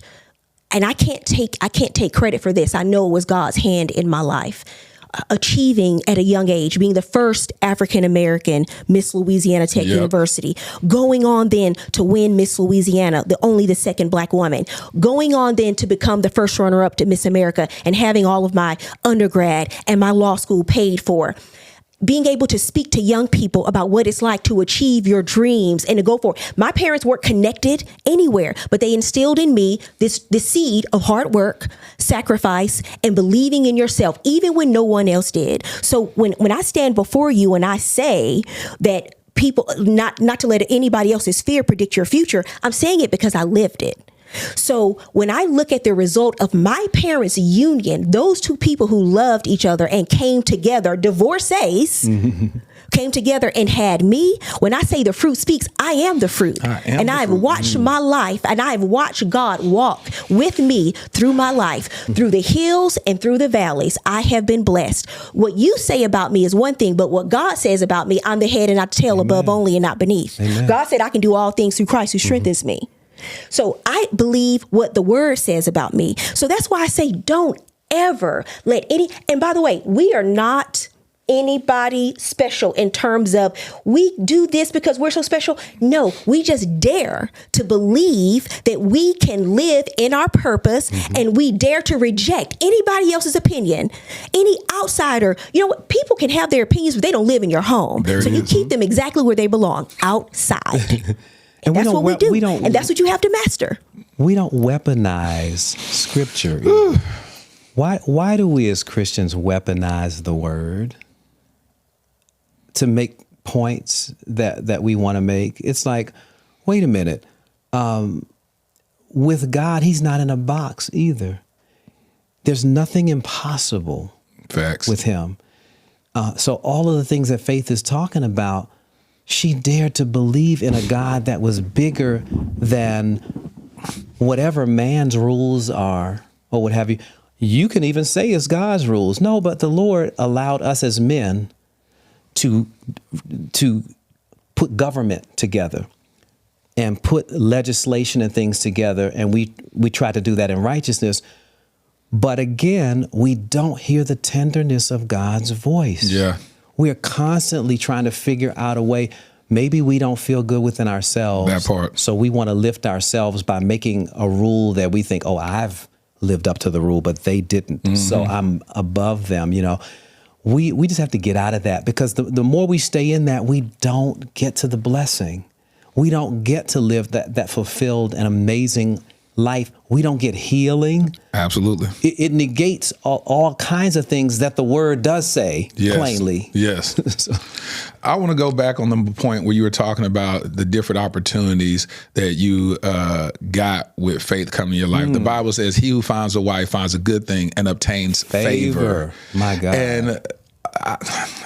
Speaker 3: and I can't take credit for this. I know it was God's hand in my life. Achieving at a young age, being the first African-American Miss Louisiana Tech University, going on then to win Miss Louisiana, only the second Black woman, going on then to become the first runner-up to Miss America, and having all of my undergrad and my law school paid for. Being able to speak to young people about what it's like to achieve your dreams and to go for it. My parents weren't connected anywhere, but they instilled in me this seed of hard work, sacrifice, and believing in yourself, even when no one else did. So when I stand before you and I say that people, not to let anybody else's fear predict your future, I'm saying it because I lived it. So when I look at the result of my parents' union, those two people who loved each other and came together, divorcees, came together and had me. When I say the fruit speaks, I am the fruit. And I've watched my life, and I've watched God walk with me through my life, through the hills and through the valleys. I have been blessed. What you say about me is one thing, but what God says about me, I'm the head and not the tail, above only and not beneath. God said I can do all things through Christ who strengthens me. So I believe what the word says about me. So that's why I say don't ever let and by the way, we are not anybody special in terms of we do this because we're so special. No, we just dare to believe that we can live in our purpose, and we dare to reject anybody else's opinion, any outsider. You know what? People can have their opinions, but they don't live in your home. So you keep them exactly where they belong, outside. And that's what we do. And that's what you have to master.
Speaker 1: We don't weaponize scripture. Why do we as Christians weaponize the word to make points that we want to make? It's like, wait a minute. With God, he's not in a box either. There's nothing impossible with him. So all of the things that Faith is talking about, she dared to believe in a God that was bigger than whatever man's rules are or what have you. You can even say it's God's rules. No, but the Lord allowed us as men to put government together and put legislation and things together. And we try to do that in righteousness. But again, we don't hear the tenderness of God's voice. Yeah. We're constantly trying to figure out a way. Maybe we don't feel good within ourselves. That part. So we want to lift ourselves by making a rule that we think, oh, I've lived up to the rule, but they didn't. So I'm above them. You know, we just have to get out of that, because the more we stay in that, we don't get to the blessing. We don't get to live that fulfilled and amazing life. We don't get healing. Absolutely. It negates all kinds of things that the word does say plainly.
Speaker 2: Yes. So, I want to go back on the point where you were talking about the different opportunities that you got with Faith coming in your life. The Bible says, he who finds a wife finds a good thing and obtains favor. My God. And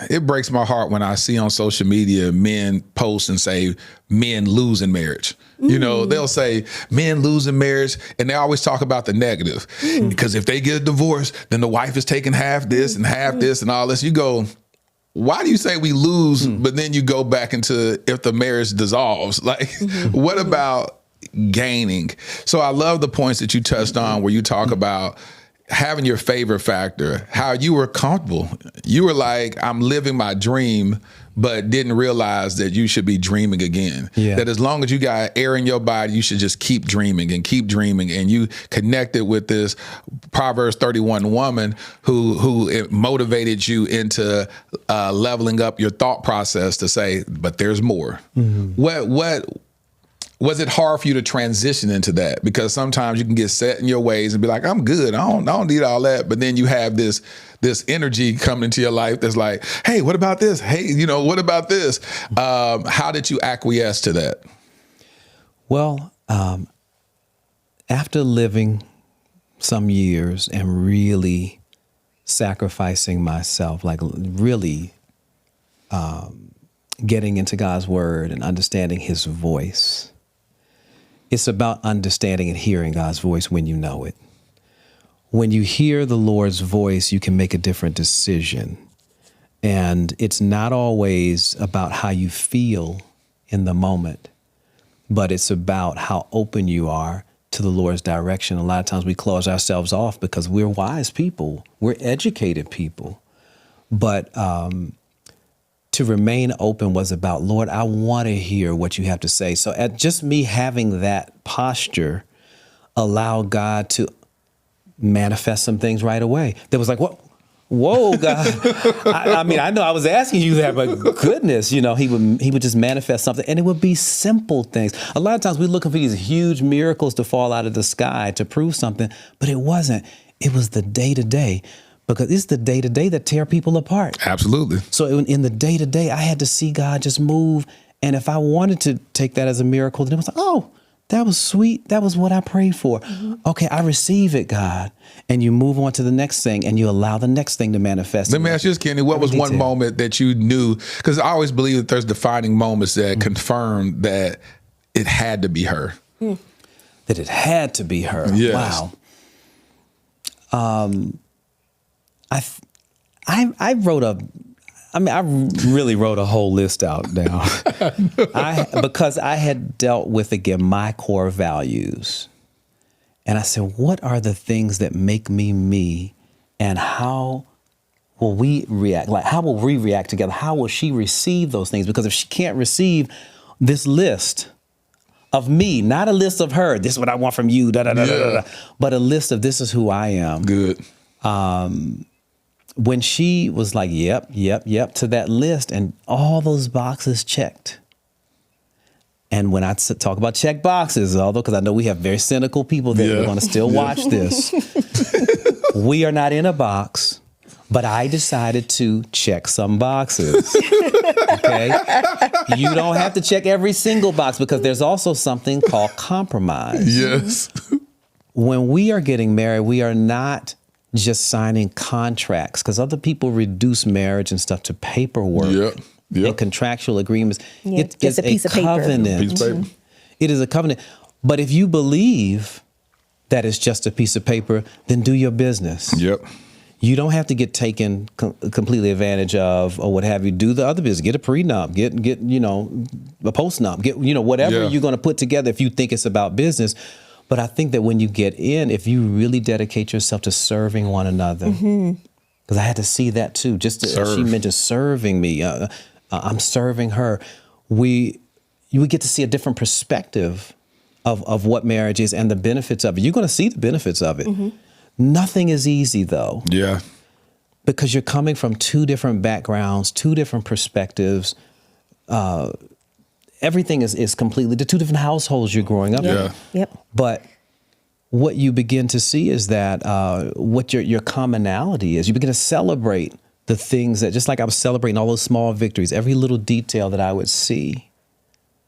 Speaker 2: it breaks my heart when I see on social media men post and say men lose in marriage. You know, they'll say men lose in marriage, and they always talk about the negative. Because if they get a divorce, then the wife is taking half this and half this and all this. You go, why do you say we lose, but then you go back into if the marriage dissolves? Like, what about gaining? So I love the points that you touched on where you talk about having your favor factor, how you were comfortable. You were like, I'm living my dream, but didn't realize that you should be dreaming again. Yeah. That as long as you got air in your body, you should just keep dreaming and keep dreaming. And you connected with this Proverbs 31 woman who motivated you into leveling up your thought process to say, but there's more. What was it hard for you to transition into that? Because sometimes you can get set in your ways and be like, I'm good. I don't need all that. But then you have this energy coming into your life that's like, hey, what about this? Hey, you know, what about this? How did you acquiesce to that?
Speaker 1: Well, after living some years and really sacrificing myself, like really getting into God's word and understanding his voice. It's about understanding and hearing God's voice when you know it. When you hear the Lord's voice, you can make a different decision. And it's not always about how you feel in the moment, but it's about how open you are to the Lord's direction. A lot of times we close ourselves off because we're wise people, we're educated people. But to remain open was about, Lord, I want to hear what you have to say. So at just me having that posture allowed God to manifest some things right away. That was like, what? Whoa, God. I mean, I know I was asking you that, but goodness, you know, he would just manifest something, and it would be simple things. A lot of times we're looking for these huge miracles to fall out of the sky to prove something, but it wasn't. It was the day-to-day. Because it's the day-to-day that tear people apart.
Speaker 2: Absolutely. So
Speaker 1: in the day-to-day, I had to see God just move. And if I wanted to take that as a miracle, then it was like, oh, that was sweet. That was what I prayed for. Okay, I receive it, God. And you move on to the next thing, and you allow the next thing to manifest.
Speaker 2: Let me ask you this, Kenny. What was one moment that you knew? Because I always believe that there's defining moments that confirm that it had to be her.
Speaker 1: That it had to be her.
Speaker 2: Yes.
Speaker 1: Wow. I really wrote a whole list out now. Because I had dealt with, again, my core values. And I said, what are the things that make me me? And how will we react? Like, how will we react together? How will she receive those things? Because if she can't receive this list of me, not a list of her, this is what I want from you, but a list of this is who I am.
Speaker 2: Good.
Speaker 1: When she was like, yep, to that list and all those boxes checked. And when I talk about check boxes, although, because I know we have very cynical people that are going to still watch this, we are not in a box, but I decided to check some boxes. Okay? You don't have to check every single box because there's also something called compromise.
Speaker 2: Yes.
Speaker 1: When we are getting married, we are not just signing contracts, because other people reduce marriage and stuff to paperwork and contractual agreements. It's
Speaker 3: a piece of
Speaker 1: covenant.
Speaker 2: Piece of paper.
Speaker 1: It is a covenant. But if you believe that it's just a piece of paper, then do your business.
Speaker 2: Yep.
Speaker 1: You don't have to get taken completely advantage of or what have you. Do the other business. Get a prenup. Get a postnup. Get whatever you're going to put together if you think it's about business. But I think that when you get in, if you really dedicate yourself to serving one another, because I had to see that too. Just she mentioned serving me. I'm serving her. You would get to see a different perspective of what marriage is and the benefits of it. You're going to see the benefits of it. Nothing is easy though.
Speaker 2: Yeah.
Speaker 1: Because you're coming from two different backgrounds, two different perspectives. Everything is completely, the two different households you're growing up in.
Speaker 3: Yep.
Speaker 1: But what you begin to see is that what your commonality is. You begin to celebrate the things that, just like I was celebrating all those small victories, every little detail that I would see,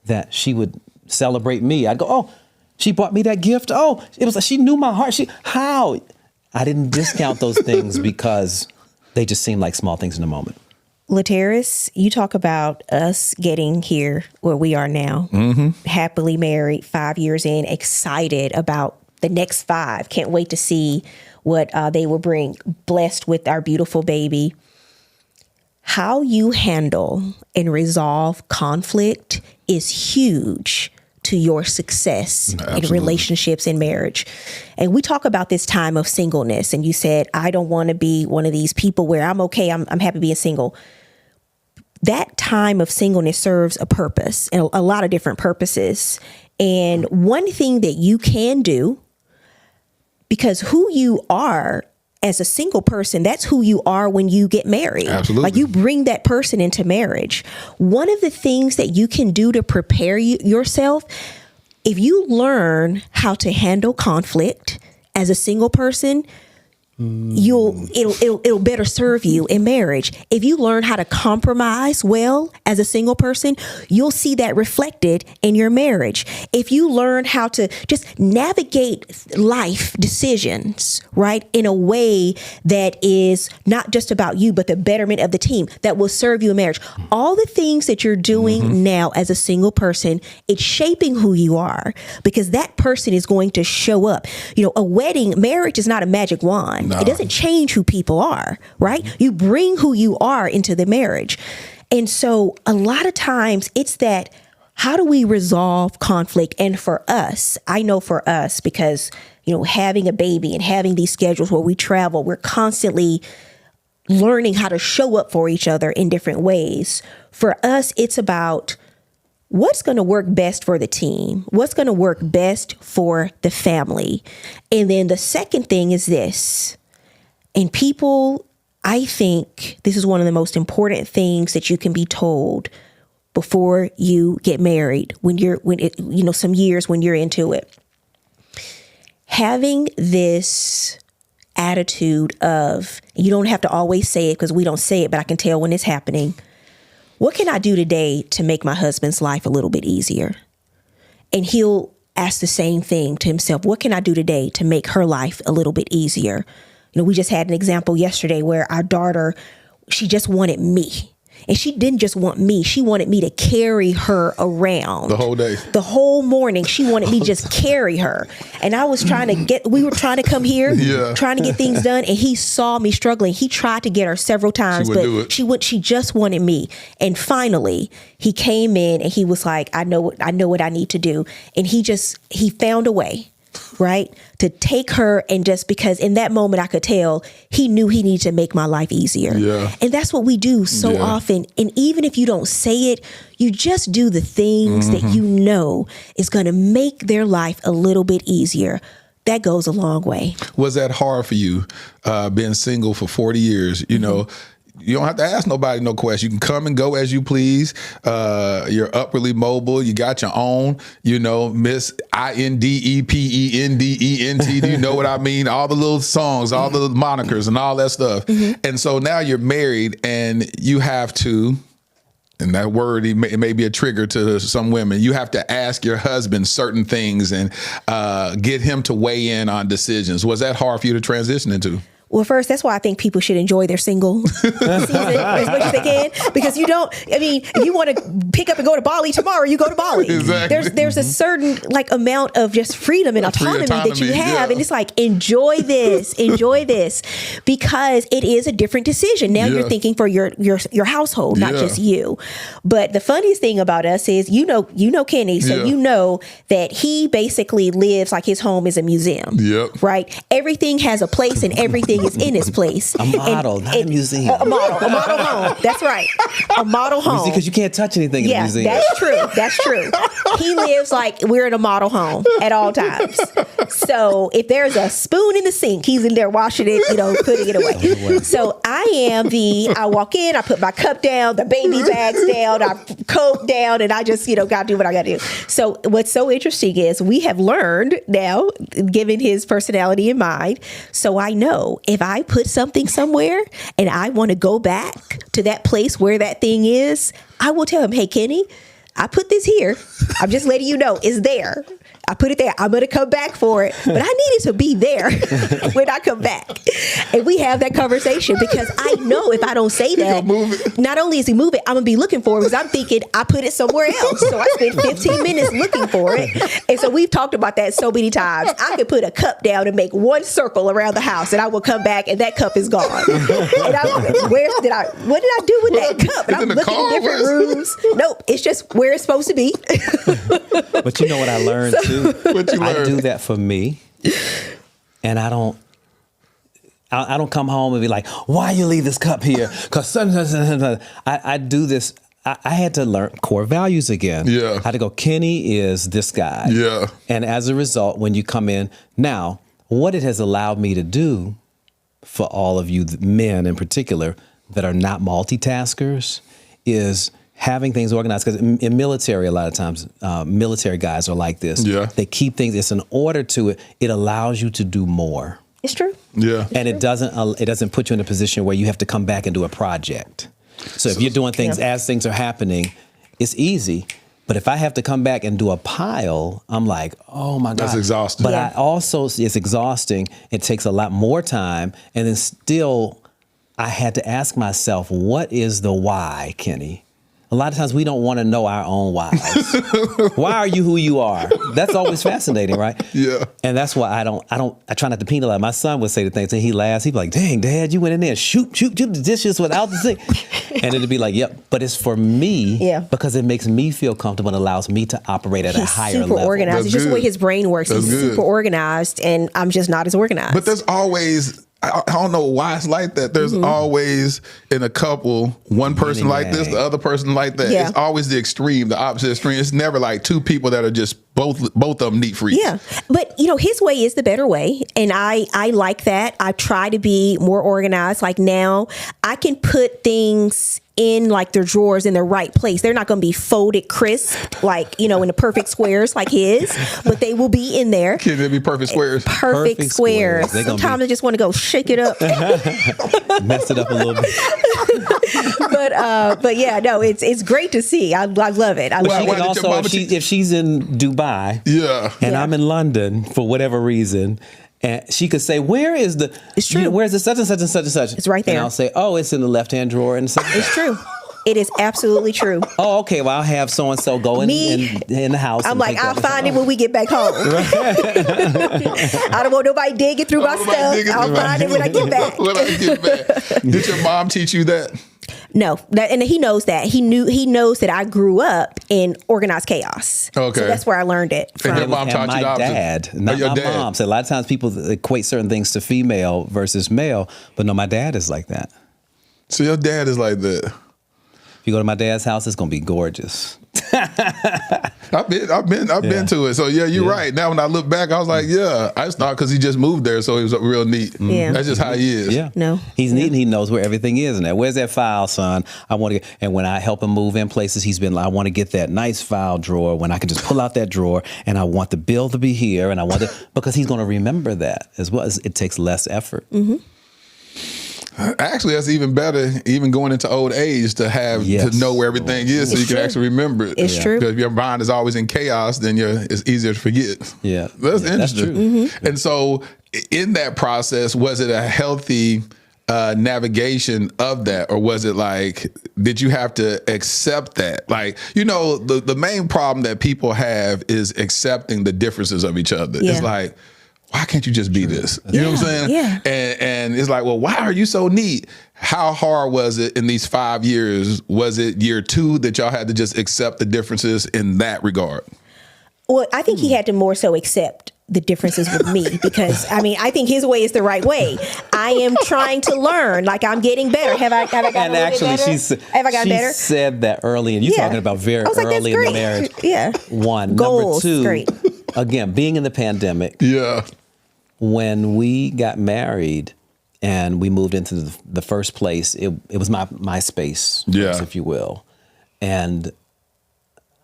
Speaker 1: that she would celebrate me. I'd go, oh, she bought me that gift. Oh, it was like she knew my heart. How? I didn't discount those things because they just seemed like small things in the moment.
Speaker 3: Lateris, you talk about us getting here where we are now, happily married, 5 years in, excited about the next 5. Can't wait to see what they will bring, blessed with our beautiful baby. How you handle and resolve conflict is huge to your success in relationships and marriage. And we talk about this time of singleness. And you said, I don't want to be one of these people where I'm okay, I'm happy being single. That time of singleness serves a purpose, and a lot of different purposes. And one thing that you can do, because who you are as a single person, that's who you are when you get married.
Speaker 2: Absolutely.
Speaker 3: Like, you bring that person into marriage. One of the things that you can do to prepare yourself, if you learn how to handle conflict as a single person, it'll better serve you in marriage. If you learn how to compromise well as a single person, you'll see that reflected in your marriage. If you learn how to just navigate life decisions, right, in a way that is not just about you, but the betterment of the team, that will serve you in marriage. All the things that you're doing now as a single person, it's shaping who you are, because that person is going to show up. A wedding, marriage is not a magic wand. It doesn't change who people are, right? You bring who you are into the marriage. And so a lot of times it's that, how do we resolve conflict? And for us, I know for us, because, having a baby and having these schedules where we travel, we're constantly learning how to show up for each other in different ways. For us, it's about what's going to work best for the team, what's going to work best for the family. And then the second thing is this. And people, I think this is one of the most important things that you can be told before you get married, some years when you're into it. Having this attitude of, you don't have to always say it because we don't say it, but I can tell when it's happening. What can I do today to make my husband's life a little bit easier? And he'll ask the same thing to himself. What can I do today to make her life a little bit easier? We just had an example yesterday where our daughter, she just wanted me. And she didn't just want me. She wanted me to carry her around.
Speaker 2: The whole day.
Speaker 3: The whole morning. She wanted me to just carry her. And I was we were trying to come here, trying to get things done. And he saw me struggling. He tried to get her several times, but she just wanted me. And finally, he came in and he was like, I know what I need to do. And he found a way right? To take her and just because in that moment I could tell he knew he needed to make my life easier.
Speaker 2: Yeah.
Speaker 3: And that's what we do so often. And even if you don't say it, you just do the things that you know is going to make their life a little bit easier. That goes a long way.
Speaker 2: Was that hard for you, being single for 40 years? You know, you don't have to ask nobody no question. You can come and go as you please. You're upwardly mobile. You got your own, you know, Miss INDEPENDENT. Do you know what I mean? All the little songs, all the monikers and all that stuff. And so now you're married and you have to, and that word, it may be a trigger to some women. You have to ask your husband certain things and get him to weigh in on decisions. Was that hard for you to transition into?
Speaker 3: Well, first, that's why I think people should enjoy their single season as much as they can, because you don't, I mean, if you want to pick up and go to Bali tomorrow, you go to Bali.
Speaker 2: Exactly.
Speaker 3: There's a certain like amount of just freedom and autonomy that you have. And it's like, enjoy this, because it is a different decision. Now you're thinking for your household, not just you. But the funniest thing about us is, you know Kenny, so you know that he basically lives like his home is a museum, right? Everything has a place and everything is in its place.
Speaker 1: A model, not a museum.
Speaker 3: A model home. That's right. A model home.
Speaker 1: Because you can't touch anything in a museum.
Speaker 3: That's true. He lives like we're in a model home at all times. So if there's a spoon in the sink, he's in there washing it, putting it away. So I walk in, I put my cup down, the baby bags down, I coat down, and I just, got to do what I got to do. So what's so interesting is we have learned now, given his personality in mind, so I know if I put something somewhere and I want to go back to that place where that thing is, I will tell him, hey, Kenny, I put this here. I'm just letting you know it's there. I put it there. I'm going to come back for it. But I need it to be there when I come back. And we have that conversation because I know if I don't say that, not only is he moving, I'm going to be looking for it because I'm thinking I put it somewhere else. So I spent 15 minutes looking for it. And so we've talked about that so many times. I could put a cup down and make one circle around the house and I will come back and that cup is gone. And what did I do with that cup? And I'm looking in different rooms. Nope. It's just where it's supposed to be.
Speaker 1: But you know what I learned too? I do that for me, and I don't come home and be like, why you leave this cup here? Because I do this. I had to learn core values again. I had to go, Kenny is this guy. And as a result, when you come in, now, what it has allowed me to do for all of you men in particular that are not multitaskers is having things organized, because in military, a lot of times, military guys are like this. They keep things, it's an order to it. It allows you to do more.
Speaker 3: It's true.
Speaker 1: And it doesn't put you in a position where you have to come back and do a project. So if you're doing things as things are happening, it's easy. But if I have to come back and do a pile, I'm like, oh my God.
Speaker 2: That's exhausting.
Speaker 1: But I also, it's exhausting. It takes a lot more time. And then still, I had to ask myself, what is the why, Kenny? A lot of times we don't want to know our own whys. Why are you who you are? That's always fascinating, right? And that's why I try not to penalize. My son would say the things and he laughs. He'd be like, dang, Dad, you went in there and shoot the dishes without the sink. And it'd be like, yep, but it's for me because it makes me feel comfortable and allows me to operate at a higher level.
Speaker 3: He's super organized.
Speaker 2: That's
Speaker 3: it's just the way his brain works.
Speaker 2: That's
Speaker 3: He's super organized and I'm just not as organized.
Speaker 2: But there's always, I don't know why it's like that. There's always in a couple, one person like this, the other person like that. It's always the extreme, the opposite extreme. It's never like two people that are just both of them neat freaks.
Speaker 3: But his way is the better way. And I like that. I try to be more organized. Like now I can put things in like their drawers in the right place. They're not going to be folded crisp, like, in the perfect squares like his, but they will be in there.
Speaker 2: Can they be perfect squares?
Speaker 3: Perfect squares. Sometimes I just want to go shake it up.
Speaker 1: Mess it up a little bit.
Speaker 3: But yeah, no, it's great to see. I love it. I love it.
Speaker 1: Also, if she's in Dubai and I'm in London for whatever reason, and she could say, where is the,
Speaker 3: it's true.
Speaker 1: Where's the such and such and such and such?
Speaker 3: It's right there.
Speaker 1: And I'll say, oh, it's in the left-hand drawer. And
Speaker 3: it's true. It is absolutely true.
Speaker 1: Oh, okay. Well, I'll have so-and-so go in the house.
Speaker 3: I'm like, I'll find it when we get back home. I don't want nobody digging through my stuff. I'll find it when I get back.
Speaker 2: Did your mom teach you that?
Speaker 3: No, and he knows that. He knows that I grew up in organized chaos.
Speaker 2: Okay.
Speaker 3: So that's where I learned it from.
Speaker 2: And your mom taught you the opposite.
Speaker 1: Dad, not
Speaker 2: your
Speaker 1: my
Speaker 2: dad.
Speaker 1: mom. So a lot of times people equate certain things to female versus male, but no, my dad is like that.
Speaker 2: So your dad is like that.
Speaker 1: If you go to my dad's house, it's gonna be gorgeous.
Speaker 2: I've been to it. So yeah, you're right. Now when I look back, I was like, yeah, I just thought because he just moved there, so he was real neat.
Speaker 3: Yeah.
Speaker 2: That's just how he is.
Speaker 1: Yeah.
Speaker 3: No.
Speaker 1: He's neat and he knows where everything is in there. Where's that file, son? I want to get, and when I help him move in places, he's been like, I want to get that nice file drawer when I can just pull out that drawer and I want the bill to be here and I want it because he's going to remember that as well as it takes less effort.
Speaker 3: Mm-hmm.
Speaker 2: Actually, that's even better, even going into old age, to have to know where everything is so you can actually remember it.
Speaker 3: It's true.
Speaker 2: Because if your mind is always in chaos, then it's easier to forget.
Speaker 1: Yeah.
Speaker 2: That's interesting.
Speaker 1: That's true.
Speaker 3: Mm-hmm.
Speaker 2: And so in that process, was it a healthy navigation of that? Or was it like, did you have to accept that? Like, the main problem that people have is accepting the differences of each other.
Speaker 3: Yeah.
Speaker 2: It's like, why can't you just be this? You know what I'm saying?
Speaker 3: Yeah.
Speaker 2: And it's like, well, why are you so neat? How hard was it in these 5 years? Was it year 2 that y'all had to just accept the differences in that regard?
Speaker 3: Well, I think he had to more so accept the differences with me because, I think his way is the right way. I am trying to learn. Like, I'm getting better. Have I gotten
Speaker 1: And
Speaker 3: a
Speaker 1: actually,
Speaker 3: little bit better? Have I gotten better?
Speaker 1: She said that early, and you're talking about very early in the marriage.
Speaker 3: Yeah.
Speaker 1: One.
Speaker 3: Goals,
Speaker 1: Number 2,
Speaker 3: great.
Speaker 1: Again, being in the pandemic.
Speaker 2: Yeah.
Speaker 1: When we got married and we moved into the first place, it was my space, if you will. And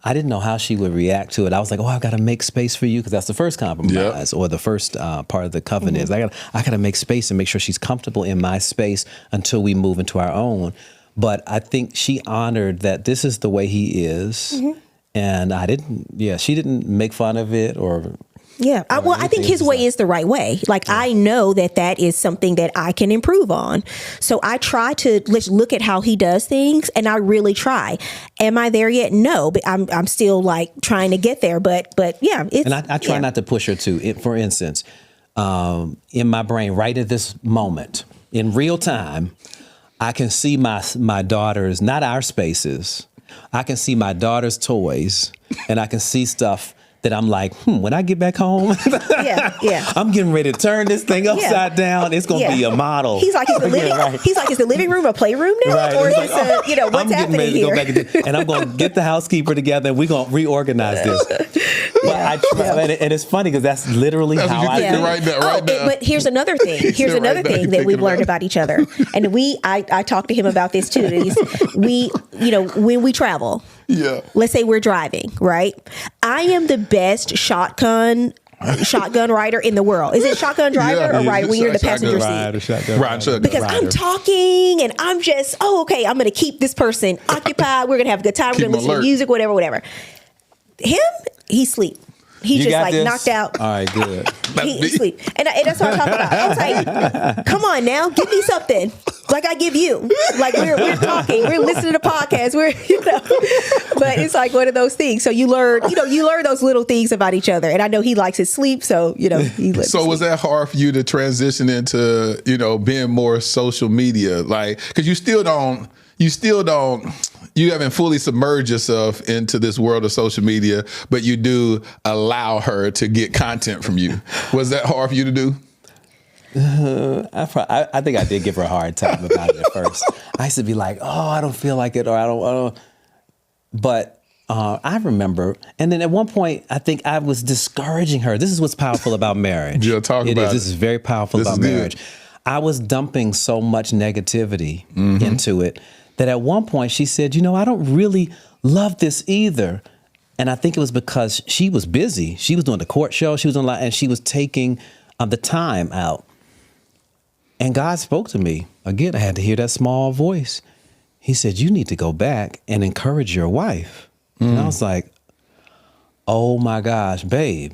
Speaker 1: I didn't know how she would react to it. I was like, I've got to make space for you because that's the first compromise or the first part of the covenant. Is I got to make space and make sure she's comfortable in my space until we move into our own. But I think she honored that this is the way he is. Mm-hmm. And she didn't make fun of it or...
Speaker 3: Yeah. I think his way is the right way. Like, I know that is something that I can improve on. So I try to look at how he does things, and I really try. Am I there yet? No, but I'm still like trying to get there. But yeah.
Speaker 1: And I try not to push her to it. For instance, in my brain, right at this moment, in real time, I can see my daughter's, not our spaces. I can see my daughter's toys, and I can see stuff that I'm like, when I get back home, I'm getting ready to turn this thing upside down. It's going to be a model.
Speaker 3: He's like, is the living room a playroom now?
Speaker 1: Right.
Speaker 3: Or is this what's happening here?
Speaker 1: And I'm going to get the housekeeper together and we're going to reorganize this. But I try, and it's funny because that's literally how I do.
Speaker 2: Right now.
Speaker 3: But here's another thing. Here's another thing that we've learned about each other. And I talked to him about this too. When we travel, let's say we're driving, right? I am the best shotgun rider in the world. Is it shotgun driver or rider when you're in the passenger seat? Because I'm talking and I'm just, I'm going to keep this person occupied. We're going to have a good time. We're going to listen to music, whatever. Him, he sleep. He just like knocked out.
Speaker 1: All right, good.
Speaker 3: He sleep. And that's what I'm talking about. I was like, come on now, give me something like I give you. Like we're talking, we're listening to podcasts, but it's like one of those things. So you learn those little things about each other. And I know he likes his sleep, so he lets
Speaker 2: So was that hard for you to transition into, being more social media? Like, because you haven't fully submerged yourself into this world of social media, but you do allow her to get content from you. Was that hard for you to do?
Speaker 1: I think I did give her a hard time about it at first. I used to be like, I don't feel like it, or I don't. But I remember, and then at one point, I think I was discouraging her. This is what's powerful about marriage.
Speaker 2: Yeah, talk about it.
Speaker 1: This is very powerful about marriage. I was dumping so much negativity into it that at one point she said, I don't really love this either. And I think it was because she was busy. She was doing the court show. She was doing a lot, and she was taking the time out. And God spoke to me. Again, I had to hear that small voice. He said, you need to go back and encourage your wife. And I was like, oh my gosh, babe,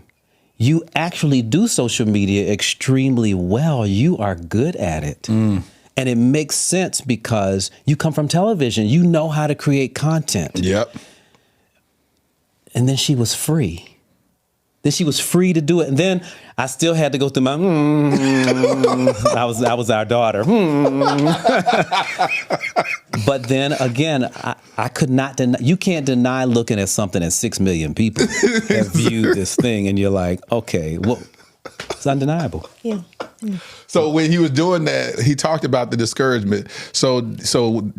Speaker 1: you actually do social media extremely well. You are good at it. And it makes sense because you come from television. You know how to create content.
Speaker 2: Yep.
Speaker 1: And then she was free. Then she was free to do it. And then I still had to go through my, that was our daughter. But then again, I could not deny, you can't deny looking at something that 6 million people have viewed this thing. And you're like, okay, well, it's undeniable.
Speaker 3: Yeah.
Speaker 2: So when he was doing that, he talked about the discouragement. So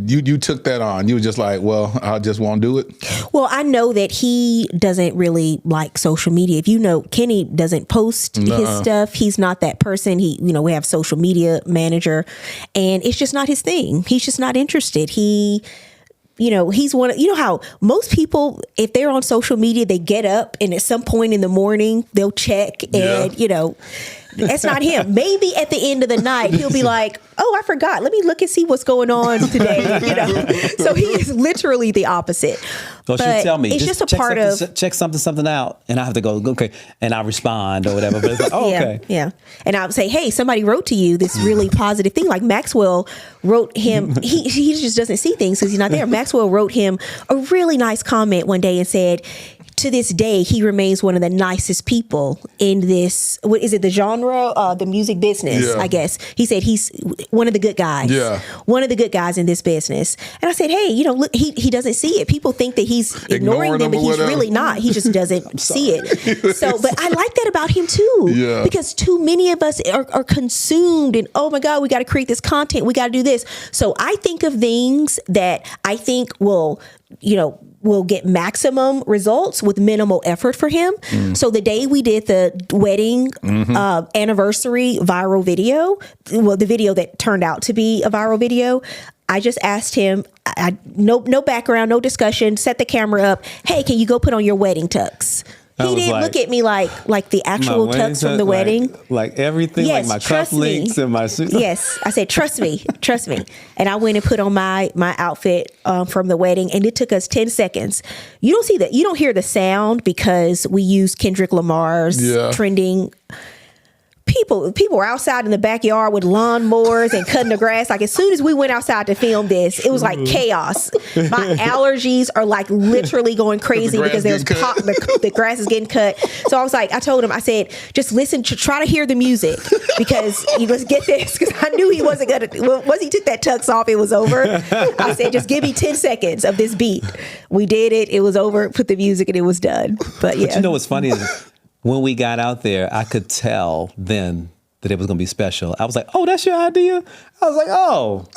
Speaker 2: you took that on. You were just like, well, I just won't do it.
Speaker 3: Well, I know that he doesn't really like social media. If you know, Kenny doesn't post his stuff. He's not that person. We have social media manager, and it's just not his thing. He's just not interested. He's one of, how most people, if they're on social media, they get up and at some point in the morning they'll check and, that's not him. Maybe at the end of the night, he'll be like, oh, I forgot. Let me look and see what's going on today. So he is literally the opposite.
Speaker 1: So she'll tell me,
Speaker 3: it's just a part of
Speaker 1: check something out, and I have to go, okay, and I respond or whatever. But it's like, oh, okay.
Speaker 3: Yeah. And I would say, hey, somebody wrote to you this really positive thing. Like Maxwell wrote him, he just doesn't see things because he's not there. Maxwell wrote him a really nice comment one day and said, to this day, he remains one of the nicest people in this, what is it, the genre, the music business, I guess. He said he's one of the good guys. Yeah. One of the good guys in this business. And I said, hey, look, he doesn't see it. People think that he's ignoring them, but he's really not. He just doesn't see it. So, but I like that about him too. Because too many of us are consumed and, oh my God, we got to create this content. We got to do this. So I think of things that I think will get maximum results with minimal effort for him. So the day we did the wedding anniversary viral video, well, the video that turned out to be a viral video, I just asked him, no background, no discussion, set the camera up. Hey, can you go put on your wedding tux? He didn't look at me like the actual tux from the wedding.
Speaker 1: Like everything,
Speaker 3: yes,
Speaker 1: like my cufflinks and my suit.
Speaker 3: Yes. I said, trust me. And I went and put on my outfit from the wedding, and it took us 10 seconds. You don't see that. You don't hear the sound because we use Kendrick Lamar's trending. People were outside in the backyard with lawnmowers and cutting the grass. Like as soon as we went outside to film this, it was like chaos. My allergies are like literally going crazy because the grass is getting cut. So I told him, I said, just listen, try to hear the music because let's get this. Because I knew he wasn't gonna. Once he took that tux off, it was over. I said, just give me 10 seconds of this beat. We did it. It was over. Put the music and it was done. But yeah.
Speaker 1: But what's funny is, when we got out there, I could tell then that it was going to be special. I was like, oh, that's your idea? I was like, oh.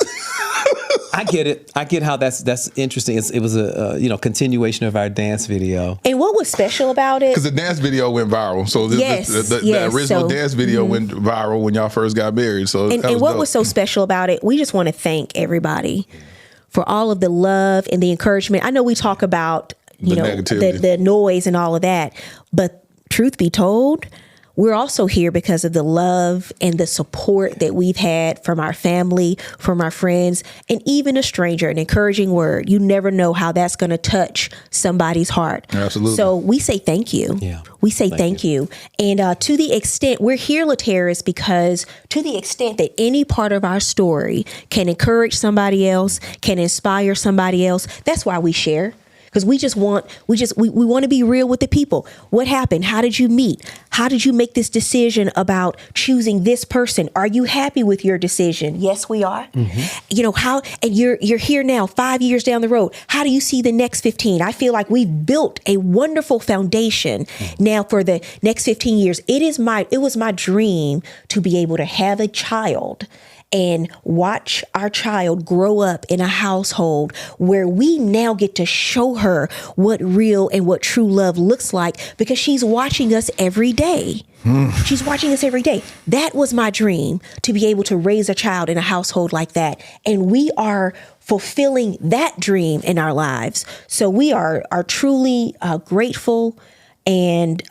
Speaker 1: I get it. I get how that's interesting. It was a continuation of our dance video.
Speaker 3: And what was special about it?
Speaker 2: Because the dance video went viral. So the original dance video went viral when y'all first got married. So
Speaker 3: and what was so special about it? We just want to thank everybody for all of the love and the encouragement. I know we talk about the noise and all of that, but truth be told, we're also here because of the love and the support that we've had from our family, from our friends, and even a stranger, an encouraging word. You never know how that's going to touch somebody's heart.
Speaker 2: Absolutely.
Speaker 3: So we say thank you.
Speaker 1: Yeah.
Speaker 3: We say thank you. And to the extent, we're here, Lateris, because to the extent that any part of our story can encourage somebody else, can inspire somebody else, that's why we share. Because we want to be real with the people. What happened? How did you meet? How did you make this decision about choosing this person? Are you happy with your decision? Yes, we are. How, and you're here now, 5 years down the road. How do you see the next 15? I feel like we've built a wonderful foundation now for the next 15 years. It was my dream to be able to have a child and watch our child grow up in a household where we now get to show her what real and what true love looks like because she's watching us every day. She's watching us every day. That was my dream, to be able to raise a child in a household like that. And we are fulfilling that dream in our lives. So we are truly grateful and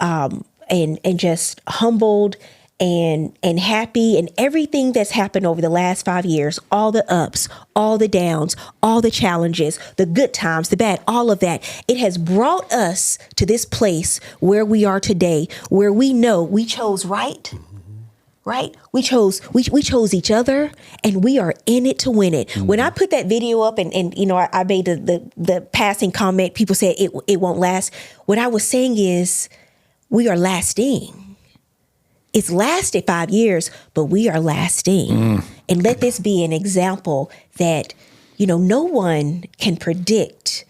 Speaker 3: just humbled and happy, and everything that's happened over the last 5 years, all the ups, all the downs, all the challenges, the good times, the bad, all of that. It has brought us to this place where we are today, where we know we chose right? We chose each other, and we are in it to win it. When I put that video up and I made the passing comment, people said it won't last. What I was saying is, we are lasting. It's lasted 5 years, but we are lasting. And let this be an example that, no one can predict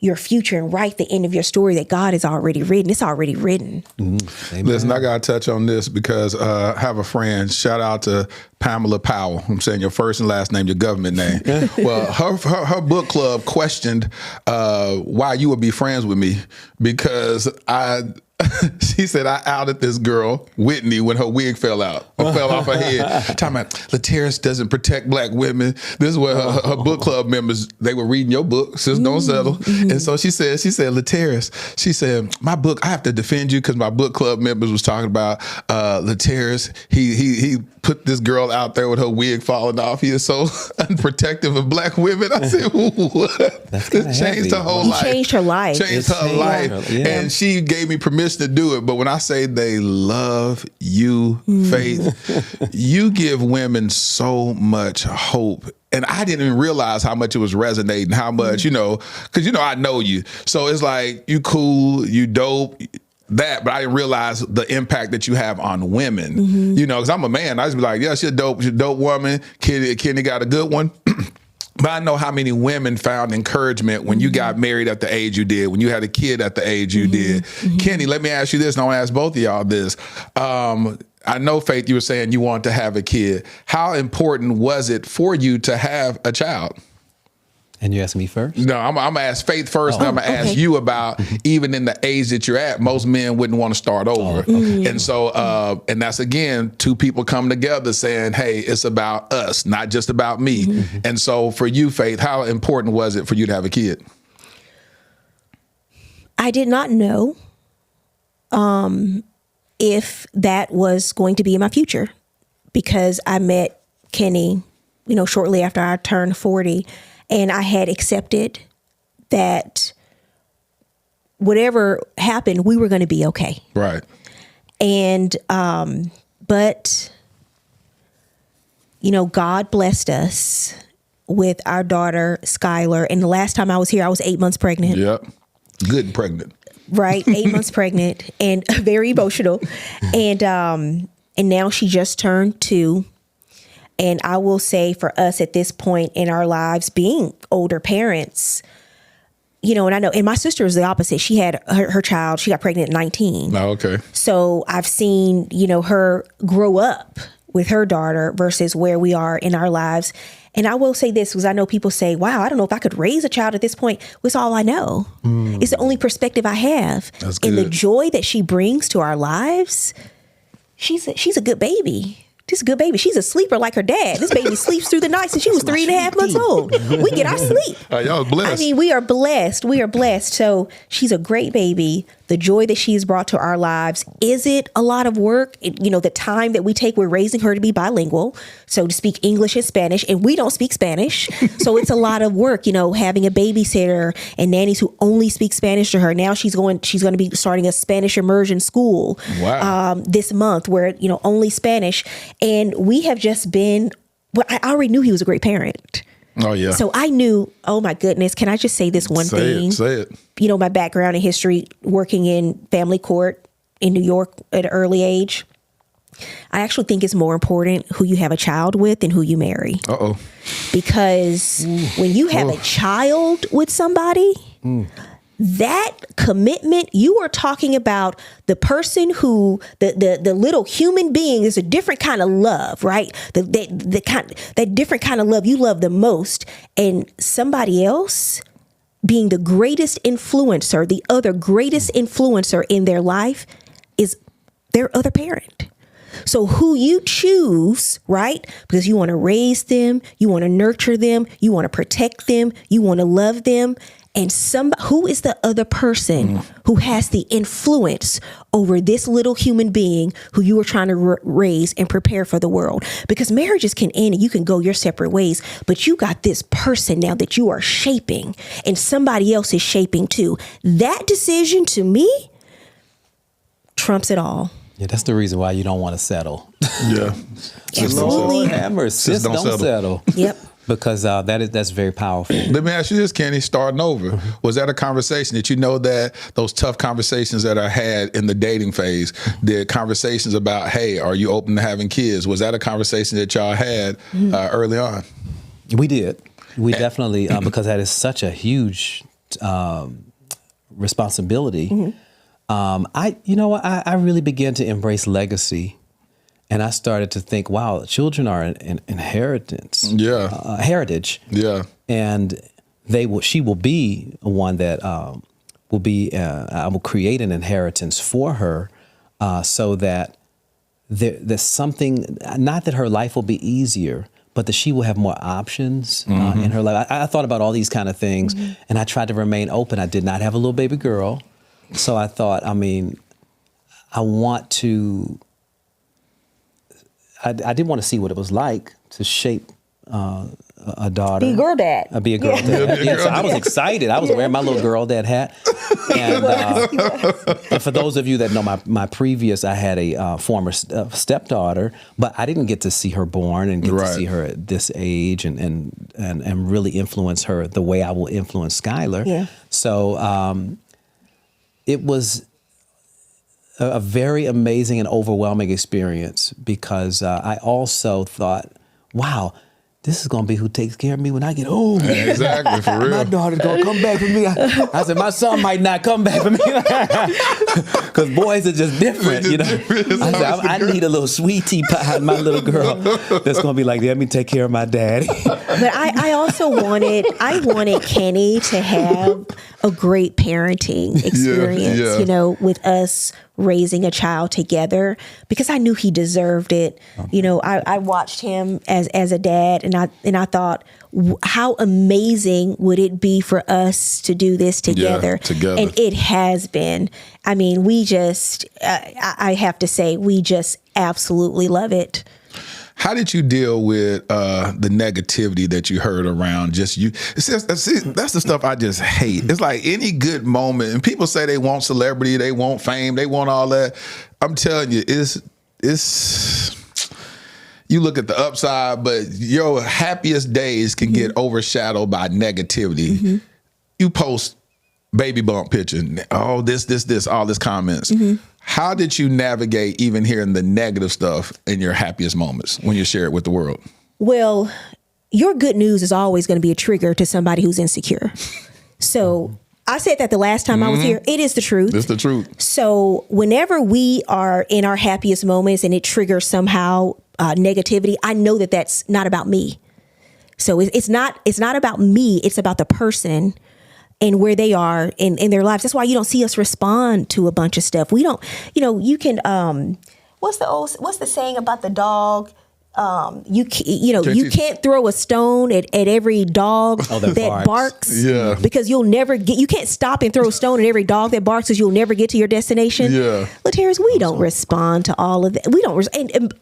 Speaker 3: your future and write the end of your story that God has already written. It's already written.
Speaker 2: Listen, I got to touch on this because I have a friend, shout out to Pamela Powell. I'm saying your first and last name, your government name. Well, her book club questioned why you would be friends with me because she said I outed this girl, Whitney, when her wig fell out or fell off her head. Talking about Lattice doesn't protect black women. This is what her book club members, they were reading your book, Sis Don't Settle. And so she said, Lattice, she said, my book, I have to defend you because my book club members was talking about Lattice. He put this girl out there with her wig falling off. He is so unprotective of black women. I said, what? This changed her whole life.
Speaker 3: Changed her life.
Speaker 2: Changed her life. Yeah. And she gave me permission to do it. But when I say they love you, Faith, you give women so much hope. And I didn't even realize how much it was resonating, how much, because, I know you. So it's like, you cool, you dope, but I didn't realize the impact that you have on women, because I'm a man. I just be like, yeah, she's a dope woman. Kenny got a good one. But I know how many women found encouragement when you got married at the age you did, when you had a kid at the age you did. Kenny, let me ask you this, and I want to ask both of y'all this. I know, Faith, you were saying you want to have a kid. How important was it for you to have a child?
Speaker 1: And you asking me first?
Speaker 2: No, I'm going to ask Faith first, and I'm going to ask you about even in the age that you're at, most men wouldn't want to start over. And so, and that's, again, two people coming together saying, hey, it's about us, not just about me. And so for you, Faith, how important was it for you to have a kid?
Speaker 3: I did not know if that was going to be in my future because I met Kenny, shortly after I turned 40. And I had accepted that whatever happened, we were going to be okay.
Speaker 2: Right.
Speaker 3: And, but, God blessed us with our daughter, Skylar. And the last time I was here, I was 8 months pregnant.
Speaker 2: Yep. Good and pregnant.
Speaker 3: Right. 8 months pregnant and very emotional. And now she just turned 2. And I will say for us at this point in our lives, being older parents, and I know, and my sister is the opposite. She had her child, she got pregnant at 19.
Speaker 2: Oh, okay.
Speaker 3: So I've seen, her grow up with her daughter versus where we are in our lives. And I will say this, because I know people say, wow, I don't know if I could raise a child at this point. It's all I know. It's the only perspective I have.
Speaker 2: That's good.
Speaker 3: And the joy that she brings to our lives, she's a good baby. This is a good baby. She's a sleeper like her dad. This baby sleeps through the night since she was 3.5 months old. We get our sleep.
Speaker 2: Y'all blessed.
Speaker 3: I mean, we are blessed. We are blessed. So she's a great baby. The joy that she has brought to our lives. Is it a lot of work? The time that we take, we're raising her to be bilingual. So to speak English and Spanish, and we don't speak Spanish. So it's a lot of work, having a babysitter and nannies who only speak Spanish to her. Now she's going to be starting a Spanish immersion school this month where, only Spanish. And we have just been, I already knew he was a great parent.
Speaker 2: Oh, yeah.
Speaker 3: So I knew, oh, my goodness, can I just say this one thing?
Speaker 2: Say it.
Speaker 3: My background in history, working in family court in New York at an early age. I actually think it's more important who you have a child with than who you marry.
Speaker 2: Uh-oh.
Speaker 3: Because when you have a child with somebody, that commitment, you are talking about the person who, the little human being is a different kind of love, right? That different kind of love you love the most. And somebody else being the greatest influencer, the other greatest influencer in their life is their other parent. So who you choose, right? Because you want to raise them, you want to nurture them, you want to protect them, you want to love them. And who is the other person who has the influence over this little human being who you are trying to raise and prepare for the world? Because marriages can end and you can go your separate ways, but you got this person now that you are shaping and somebody else is shaping too. That decision to me trumps it all.
Speaker 1: Yeah, that's the reason why you don't want to settle.
Speaker 2: Yeah.
Speaker 3: Absolutely.
Speaker 1: Sis don't settle.
Speaker 3: Yep.
Speaker 1: Because that's very powerful.
Speaker 2: Let me ask you this, Kenny, starting over. Was that a conversation that that those tough conversations that are had in the dating phase, the conversations about, hey, are you open to having kids? Was that a conversation that y'all had early on?
Speaker 1: We did. We definitely, because that is such a huge responsibility. I really began to embrace legacy. And I started to think, wow, children are an inheritance, heritage.
Speaker 2: Yeah.
Speaker 1: And she will be one that will be, I will create an inheritance for her so that there's something, not that her life will be easier, but that she will have more options in her life. I thought about all these kind of things and I tried to remain open. I did not have a little baby girl. So I thought, I want to, I didn't want to see what it was like to shape a daughter.
Speaker 3: Be a girl dad.
Speaker 1: Be a girl dad. So I was excited. I was wearing my little girl dad hat. And for those of you that know my previous, I had a former stepdaughter, but I didn't get to see her born and get to see her at this age and really influence her the way I will influence Skylar.
Speaker 3: Yeah.
Speaker 1: So it was a very amazing and overwhelming experience because I also thought, wow, this is going to be who takes care of me when I get old.
Speaker 2: Exactly, for real.
Speaker 1: My daughter's going to come back for me. I said, my son might not come back for me because boys are just different, I said, I need a little sweetie pie in my little girl that's going to be like, let me take care of my daddy.
Speaker 3: But I also wanted Kenny to have a great parenting experience, with us raising a child together because I knew he deserved it. I watched him as a dad and I thought, how amazing would it be for us to do this together? And it has been. We just, I have to say, we just absolutely love it.
Speaker 2: How did you deal with the negativity that you heard around just you? That's the stuff I just hate. It's like any good moment, and people say they want celebrity, they want fame, they want all that. I'm telling you, it's you look at the upside, but your happiest days can get overshadowed by negativity. You post baby bump picture, all this comments. How did you navigate even hearing the negative stuff in your happiest moments when you share it with the world?
Speaker 3: Well, your good news is always going to be a trigger to somebody who's insecure. So I said that the last time I was here. It is the truth.
Speaker 2: It's the truth.
Speaker 3: So whenever we are in our happiest moments and it triggers somehow negativity, I know that that's not about me. So it's not about me. It's about the person and where they are in their lives. That's why you don't see us respond to a bunch of stuff. We don't, you can, what's the saying about the dog? You can't throw a stone at every dog that barks.
Speaker 2: Yeah.
Speaker 3: Because you can't stop and throw a stone at every dog that barks because you'll never get to your destination.
Speaker 2: Yeah.
Speaker 3: Lateris, we don't respond to all of that. We don't,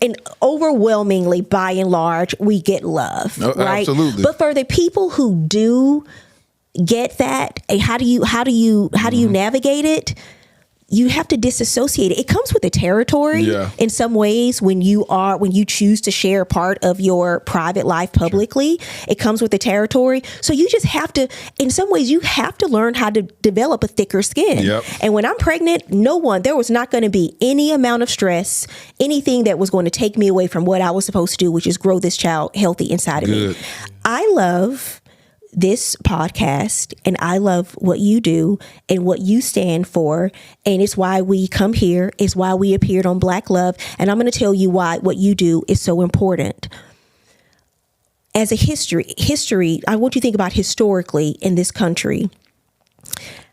Speaker 3: and overwhelmingly, by and large, we get love, right?
Speaker 2: Absolutely.
Speaker 3: But for the people who do get that, how do you navigate it? You have to disassociate it. It comes with the territory in some ways when you choose to share part of your private life publicly. It comes with the territory. So you just have to, in some ways, you have to learn how to develop a thicker skin.
Speaker 2: Yep.
Speaker 3: And when I'm pregnant, there was not going to be any amount of stress, anything that was going to take me away from what I was supposed to do, which is grow this child healthy inside of me. I love this podcast and I love what you do and what you stand for. And it's why we come here. It's why we appeared on Black Love. And I'm going to tell you why what you do is so important. As a history, I want you to think about historically in this country,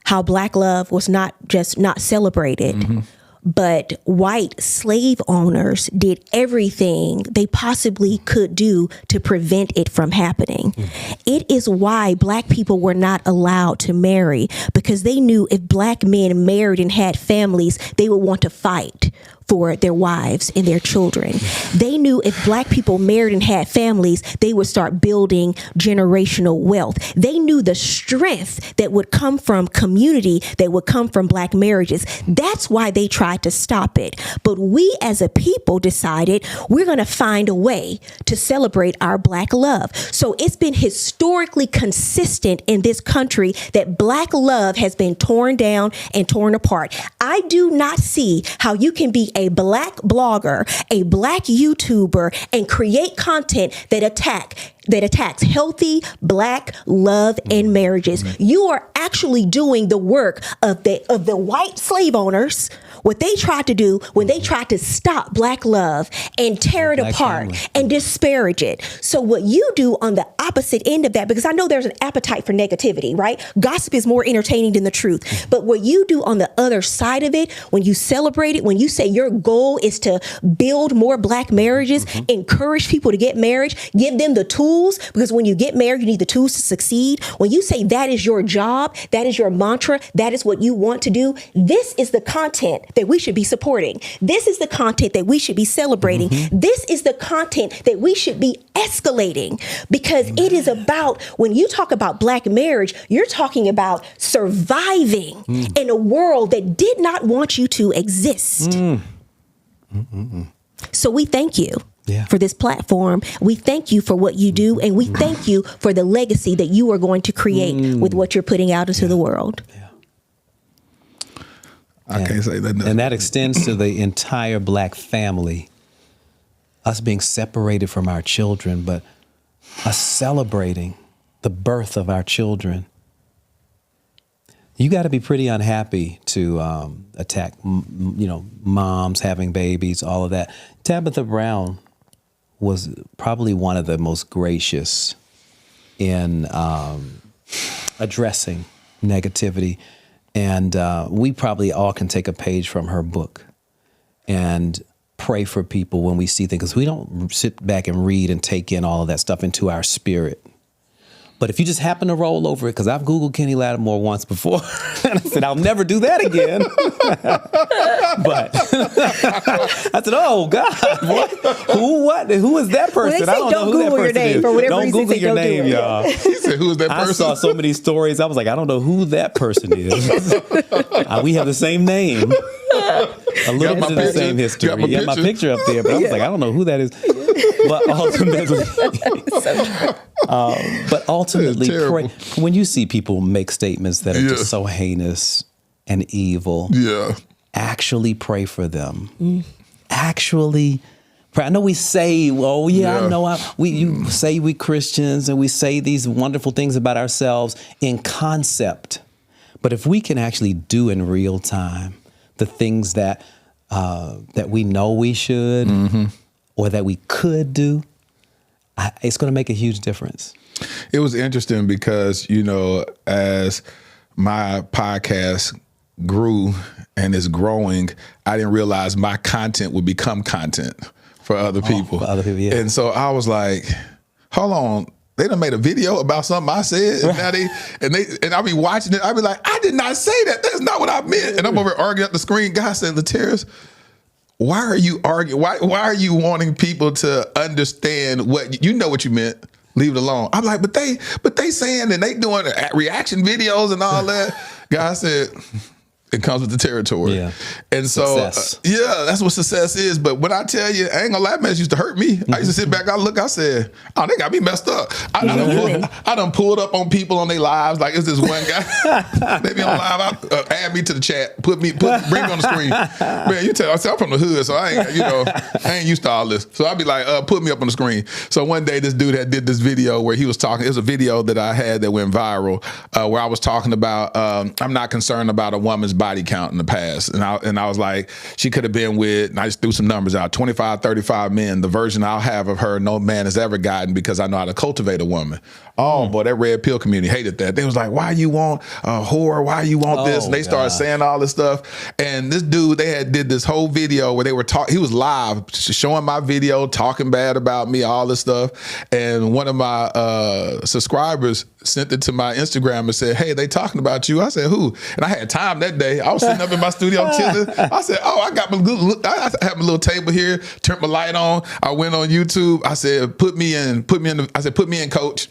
Speaker 3: how Black love was not just not celebrated, but white slave owners did everything they possibly could do to prevent it from happening. It is why Black people were not allowed to marry, because they knew if Black men married and had families, they would want to fight for their wives and their children. They knew if black people married and had families, they would start building generational wealth. They knew the strength that would come from community, that would come from black marriages. That's why they tried to stop it. But we as a people decided we're going to find a way to celebrate our black love. So it's been historically consistent in this country that black love has been torn down and torn apart. I do not see how you can be a black blogger, a black YouTuber, and create content that attacks healthy black love and marriages. You are actually doing the work of the white slave owners. What they tried to do when they tried to stop black love and tear it apart and disparage it. So what you do on the opposite end of that, because I know there's an appetite for negativity, right? Gossip is more entertaining than the truth. But what you do on the other side of it, when you celebrate it, when you say your goal is to build more black marriages, encourage people to get married, give them the tools, because when you get married, you need the tools to succeed. When you say that is your job, that is your mantra, that is what you want to do, this is the content that we should be supporting. This is the content that we should be celebrating. This is the content that we should be escalating, because it is about, when you talk about black marriage, you're talking about surviving in a world that did not want you to exist. So we thank you. For this platform. We thank you for what you do, and we thank you for the legacy that you are going to create with what you're putting out into the world.
Speaker 2: I can't say that.
Speaker 1: And that extends to the entire black family. Us being separated from our children, but us celebrating the birth of our children. You got to be pretty unhappy to attack, moms having babies, all of that. Tabitha Brown was probably one of the most gracious in addressing negativity. And we probably all can take a page from her book and pray for people when we see things, because we don't sit back and read and take in all of that stuff into our spirit. But if you just happen to roll over it, because I've Googled Kenny Lattimore once before, and I said, I'll never do that again. But I said, oh, God, what? Who is that person?
Speaker 3: Well, I don't know who
Speaker 1: Google
Speaker 3: that person is. For whatever
Speaker 1: don't
Speaker 3: reason,
Speaker 1: Google your name, y'all.
Speaker 2: He said, who is that person?
Speaker 1: I saw so many stories. I was like, I don't know who that person is. We have the same name. A little bit of the same history. My picture up there, but I was like, I don't know who that is. But ultimately, pray. When you see people make statements that are just so heinous and evil, actually pray for them. Actually pray. I know we say, well, I know you say we Christians and we say these wonderful things about ourselves in concept. But if we can actually do in real time the things that we know we should or that we could do, it's going to make a huge difference.
Speaker 2: It was interesting because, as my podcast grew and is growing, I didn't realize my content would become content for other people.
Speaker 1: For other people, yeah.
Speaker 2: And so I was like, hold on. They done made a video about something I said, and now I'll be watching it. I'll be like, I did not say that. That's not what I meant. And I'm over arguing at the screen. God said, Lattice, why are you arguing? Why are you wanting people to understand what you know what you meant? Leave it alone. I'm like, but they saying, and they doing reaction videos and all that. God said, it comes with the territory. Yeah. And so, that's what success is. But when I tell you, I ain't gonna lie, man, it used to hurt me. I used to sit back, I said, oh, they got me messed up. I done pulled up on people on their lives. Like, it's this one guy, they be on live, add me to the chat, bring me on the screen. Man, you tell, I'm from the hood, so I ain't used to all this. So I'd be like, put me up on the screen. So one day this dude did this video where he was talking, it was a video that I had that went viral, where I was talking about, I'm not concerned about a woman's body count in the past. And I was like, she could have been with, and I just threw some numbers out, 25, 35 men. The version I'll have of her, no man has ever gotten, because I know how to cultivate a woman. Oh boy, that red pill community hated that. They was like, why you want a whore? Why you want this? And they started saying all this stuff. And this dude, did this whole video where they were talking, he was live showing my video, talking bad about me, all this stuff. And one of my subscribers sent it to my Instagram and said, hey, they talking about you. I said, who? And I had time that day. day. I was sitting up in my studio chilling. I said, I have my little table here, turned my light on. I went on YouTube. I said, put me in, coach.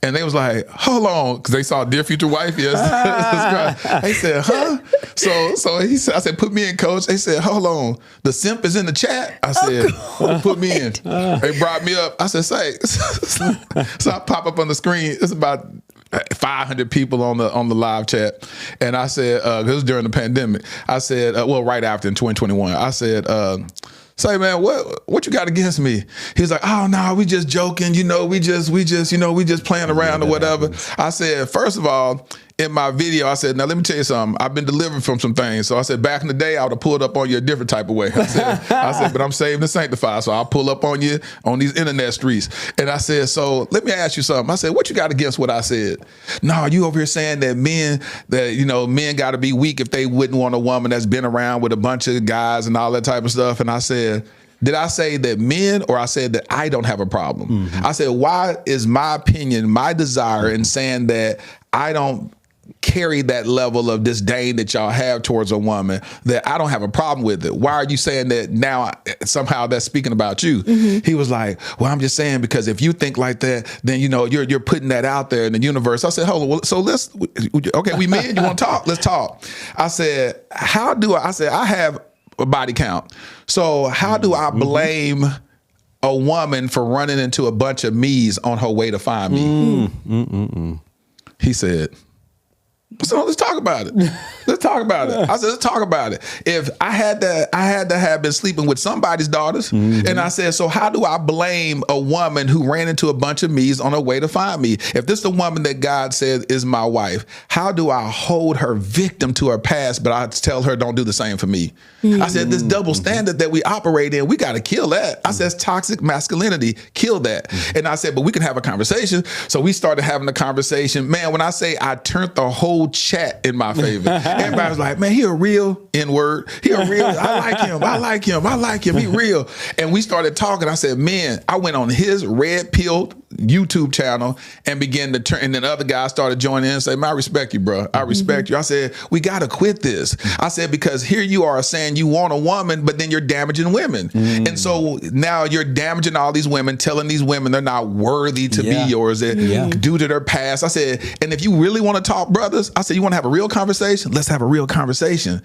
Speaker 2: And they was like, hold on, because they saw Dear Future Wifey. They said, huh? So he said, I said, put me in, coach. They said, hold on, the simp is in the chat. I said, put me in. They brought me up. I said, say. So I pop up on the screen. It's about 500 people on the live chat. And I said, it was during the pandemic. I said, right after in 2021, I said, say, man, what you got against me? He's like, oh no, we just joking, we just playing around or whatever. I said, first of all, in my video, I said, now let me tell you something. I've been delivered from some things. So I said, back in the day, I would have pulled up on you a different type of way. I said, but I'm saved and sanctified, so I'll pull up on you on these internet streets. And I said, so let me ask you something. I said, what you got against what I said? No, you over here saying that men got to be weak if they wouldn't want a woman that's been around with a bunch of guys and all that type of stuff. And I said, did I say that men, or I said that I don't have a problem? Mm-hmm. I said, why is my opinion, my desire in saying that I don't carry that level of disdain that y'all have towards a woman, that I don't have a problem with it? Why are you saying that now somehow that's speaking about you? Mm-hmm. He was like, well, I'm just saying, because if you think like that, then you're putting that out there in the universe. I said, hold on, so we men, you want to talk? Let's talk. I said, I have a body count. So how do I blame a woman for running into a bunch of me's on her way to find me? He said, so let's talk about it. Let's talk about it. I said, let's talk about it. If I had to have been sleeping with somebody's daughters, and I said, so how do I blame a woman who ran into a bunch of me's on her way to find me? If this is the woman that God said is my wife, how do I hold her victim to her past, but I tell her don't do the same for me? I said, this double standard that we operate in, we got to kill that. I said, it's toxic masculinity. Kill that. And I said, but we can have a conversation. So we started having a conversation. Man, when I say I turned the whole chat in my favor, everybody was like, man, he a real N-word. He a real, I like him. He real. And we started talking. I said, man, I went on his red-pilled YouTube channel and began to turn, and then other guys started joining in and say, man, I respect you, bro. I respect you. I said, we got to quit this. I said, because here you are saying you want a woman, but then you're damaging women. And so now you're damaging all these women, telling these women they're not worthy to be yours due to their past. I said, and if you really want to talk, brothers, I said, you want to have a real conversation? Let's have a real conversation.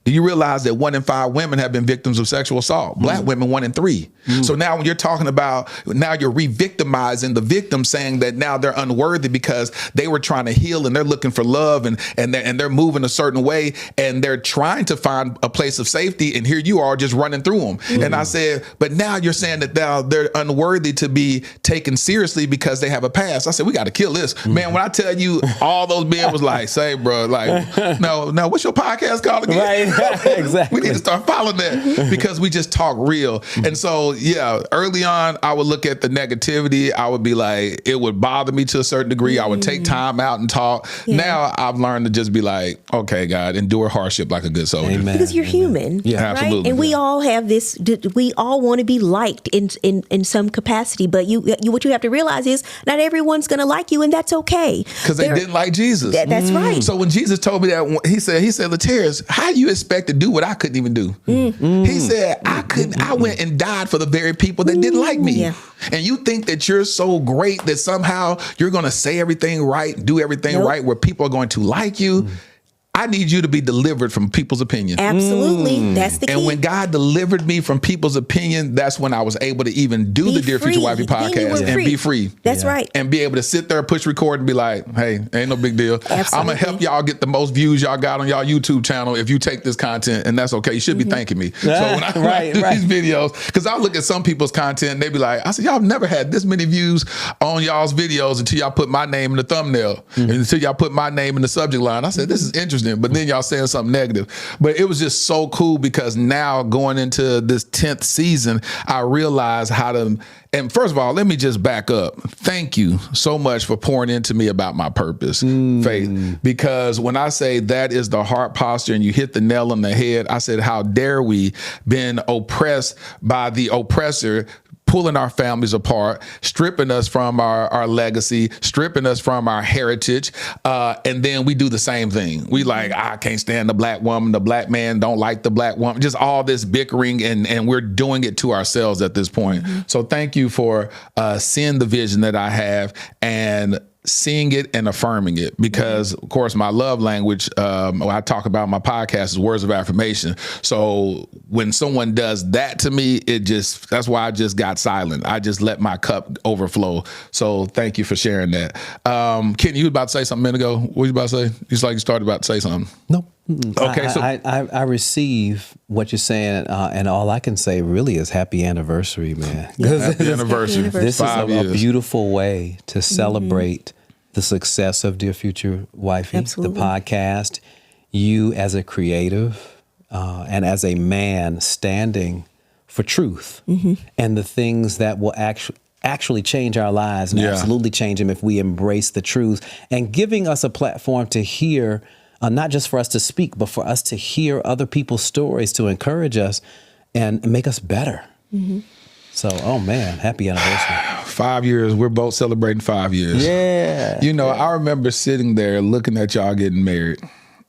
Speaker 2: Do you realize that 1 in 5 women have been victims of sexual assault? Black women, 1 in 3. So now when you're talking about, now you're re-victimizing the victim, saying that now they're unworthy because they were trying to heal and they're looking for love and they're moving a certain way and they're trying to find a place of safety, and here you are just running through them. And I said, but now you're saying that they're unworthy to be taken seriously because they have a past. I said, we got to kill this. Man, when I tell you, all those men was like, say, bro, like, no, what's your podcast called again?
Speaker 1: Right. Exactly.
Speaker 2: We need to start following that because we just talk real. And so, early on, I would look at the negativity. I would be like, it would bother me to a certain degree. I would take time out and talk. Now I've learned to just be like, okay, God, endure hardship like a good soldier.
Speaker 1: Amen.
Speaker 3: Because you're human.
Speaker 2: Yeah,
Speaker 3: right?
Speaker 2: absolutely.
Speaker 3: And we all have this, we all want to be liked in some capacity. But what you have to realize is not everyone's going to like you, and that's okay.
Speaker 2: Because they didn't like Jesus.
Speaker 3: That's right.
Speaker 2: So when Jesus told me that, he said, Latarius, how you expect to do what I couldn't even do? He said, I went and died for the very people that didn't like me. And you think that you're so great that somehow you're going to say everything right, do everything right, where people are going to like you. I need you to be delivered from people's opinion.
Speaker 3: Absolutely. That's the key.
Speaker 2: And when God delivered me from people's opinion, that's when I was able to even do the Dear Future Wifey podcast and be free.
Speaker 3: That's right.
Speaker 2: And be able to sit there, push record, and be like, hey, ain't no big deal. I'm going to help y'all get the most views y'all got on y'all YouTube channel if you take this content, and that's okay. You should be thanking me. So when I do these videos, because I look at some people's content, and they be like, I said, y'all have never had this many views on y'all's videos until y'all put my name in the thumbnail, and until y'all put my name in the subject line. I said, this is interesting. But then y'all saying something negative. But it was just so cool because now going into this 10th season, I realized how to, and first of all, let me just back up. Thank you so much for pouring into me about my purpose, Faith. Because when I say that is the heart posture and you hit the nail on the head, I said, how dare we been oppressed by the oppressor, pulling our families apart, stripping us from our legacy, stripping us from our heritage. And then we do the same thing. We like, I can't stand the black woman. The black man don't like the black woman. Just all this bickering, and we're doing it to ourselves at this point. So thank you for seeing the vision that I have and seeing it and affirming it, because of course my love language, I talk about in my podcast, is words of affirmation. So when someone does that to me, that's why I just got silent. I just let my cup overflow. So thank you for sharing that. Kenny, you were about to say something a minute ago. What were you about to say? You started about to say something.
Speaker 1: Nope.
Speaker 2: Okay,
Speaker 1: I receive what you're saying, and all I can say really is happy anniversary, man.
Speaker 2: Happy anniversary.
Speaker 1: This is a beautiful way to celebrate the success of Dear Future Wifey,
Speaker 3: Absolutely.
Speaker 1: the podcast, you as a creative and as a man standing for truth and the things that will actually change our lives and absolutely change them if we embrace the truth, and giving us a platform to hear, not just for us to speak, but for us to hear other people's stories to encourage us and make us better. So, oh man, happy anniversary.
Speaker 2: 5 years. We're both celebrating 5 years.
Speaker 1: Yeah.
Speaker 2: You know, I remember sitting there looking at y'all getting married,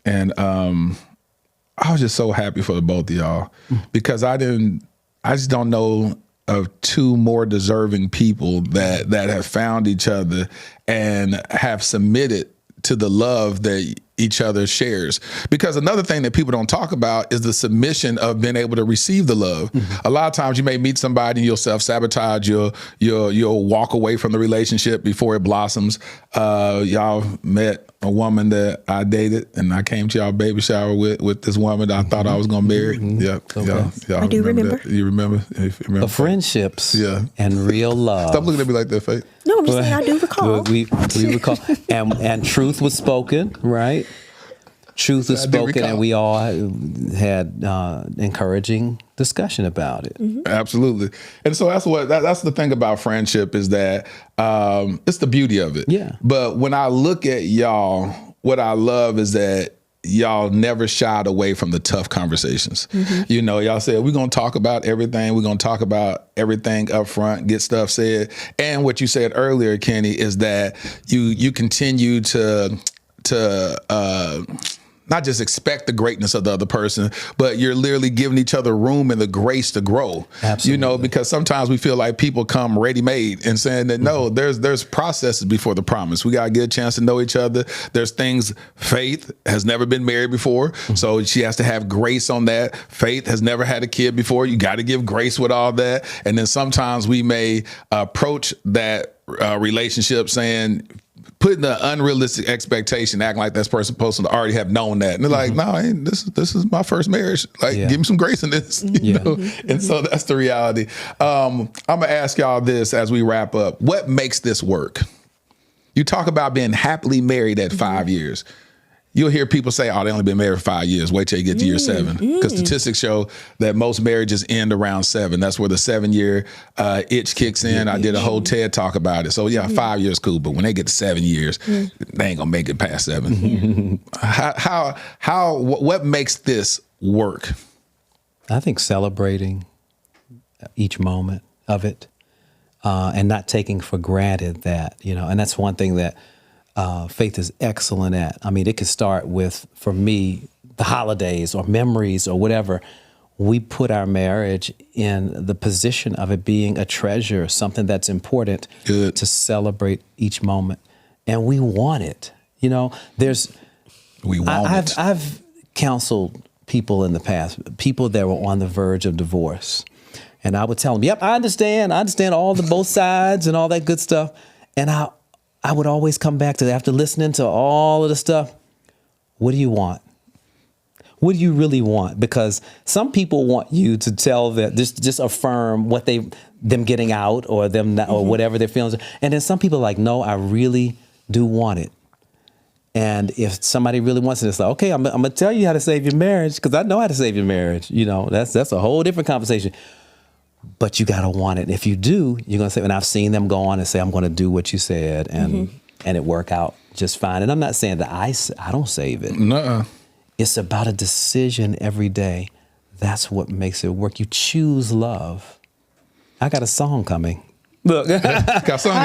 Speaker 2: and I was just so happy for the both of y'all, because I just don't know of two more deserving people that have found each other and have submitted to the love that each other shares. Because another thing that people don't talk about is the submission of being able to receive the love. A lot of times you may meet somebody and you'll self-sabotage, you'll walk away from the relationship before it blossoms. Y'all met a woman that I dated, and I came to y'all baby shower with this woman that I thought I was gonna marry.
Speaker 3: I do remember.
Speaker 2: You remember?
Speaker 1: The friendships and real love.
Speaker 2: Stop looking at me like that, Faith.
Speaker 3: No, I'm just saying I do recall.
Speaker 1: We recall. And truth was spoken, right? Truth was spoken, and we all had encouraging discussion about it.
Speaker 2: Absolutely. And so that's the thing about friendship, is that it's the beauty of it.
Speaker 1: Yeah.
Speaker 2: But when I look at y'all, what I love is that y'all never shied away from the tough conversations. You know, y'all said, we're going to talk about everything. We're going to talk about everything up front, get stuff said. And what you said earlier, Kenny, is that you continue to not just expect the greatness of the other person, but you're literally giving each other room and the grace to grow.
Speaker 1: Absolutely.
Speaker 2: You know, because sometimes we feel like people come ready-made and saying that, no, there's processes before the promise. We got to get a chance to know each other. There's things. Faith has never been married before, so she has to have grace on that. Faith has never had a kid before. You got to give grace with all that. And then sometimes we may approach that relationship saying, putting an unrealistic expectation, acting like that person supposed to already have known that. And they're like, no, this is my first marriage. Like, give me some grace in this. You know? And so that's the reality. I'm going to ask y'all this as we wrap up. What makes this work? You talk about being happily married at 5 years. You'll hear people say, oh, they only been married for 5 years. Wait till you get to year 7. Because statistics show that most marriages end around 7. That's where the 7-year itch kicks in. I did a whole TED talk about it. So 5 years cool, but when they get to 7 years, they ain't gonna make it past 7. What makes this work?
Speaker 1: I think celebrating each moment of it and not taking for granted that, you know, and that's one thing that Faith is excellent at. I mean, it could start with, for me, the holidays or memories or whatever. We put our marriage in the position of it being a treasure, something that's important to celebrate each moment. And we want it. You know, I've counseled people in the past, people that were on the verge of divorce. And I would tell them, yep, I understand all the both sides and all that good stuff. And I would always come back to that after listening to all of the stuff. What do you want? What do you really want? Because some people want you to tell them, just affirm what them getting out or them not, or whatever their feelings are. And then some people are like, no, I really do want it. And if somebody really wants it, it's like, okay, I'm gonna tell you how to save your marriage, because I know how to save your marriage. You know, that's a whole different conversation. But you gotta want it. If you do, you're gonna say, and I've seen them go on and say, I'm gonna do what you said, and it work out just fine. And I'm not saying that I don't save it.
Speaker 2: Nuh-uh.
Speaker 1: It's about a decision every day. That's what makes it work. You choose love. I got a song coming. Look,
Speaker 2: got a song.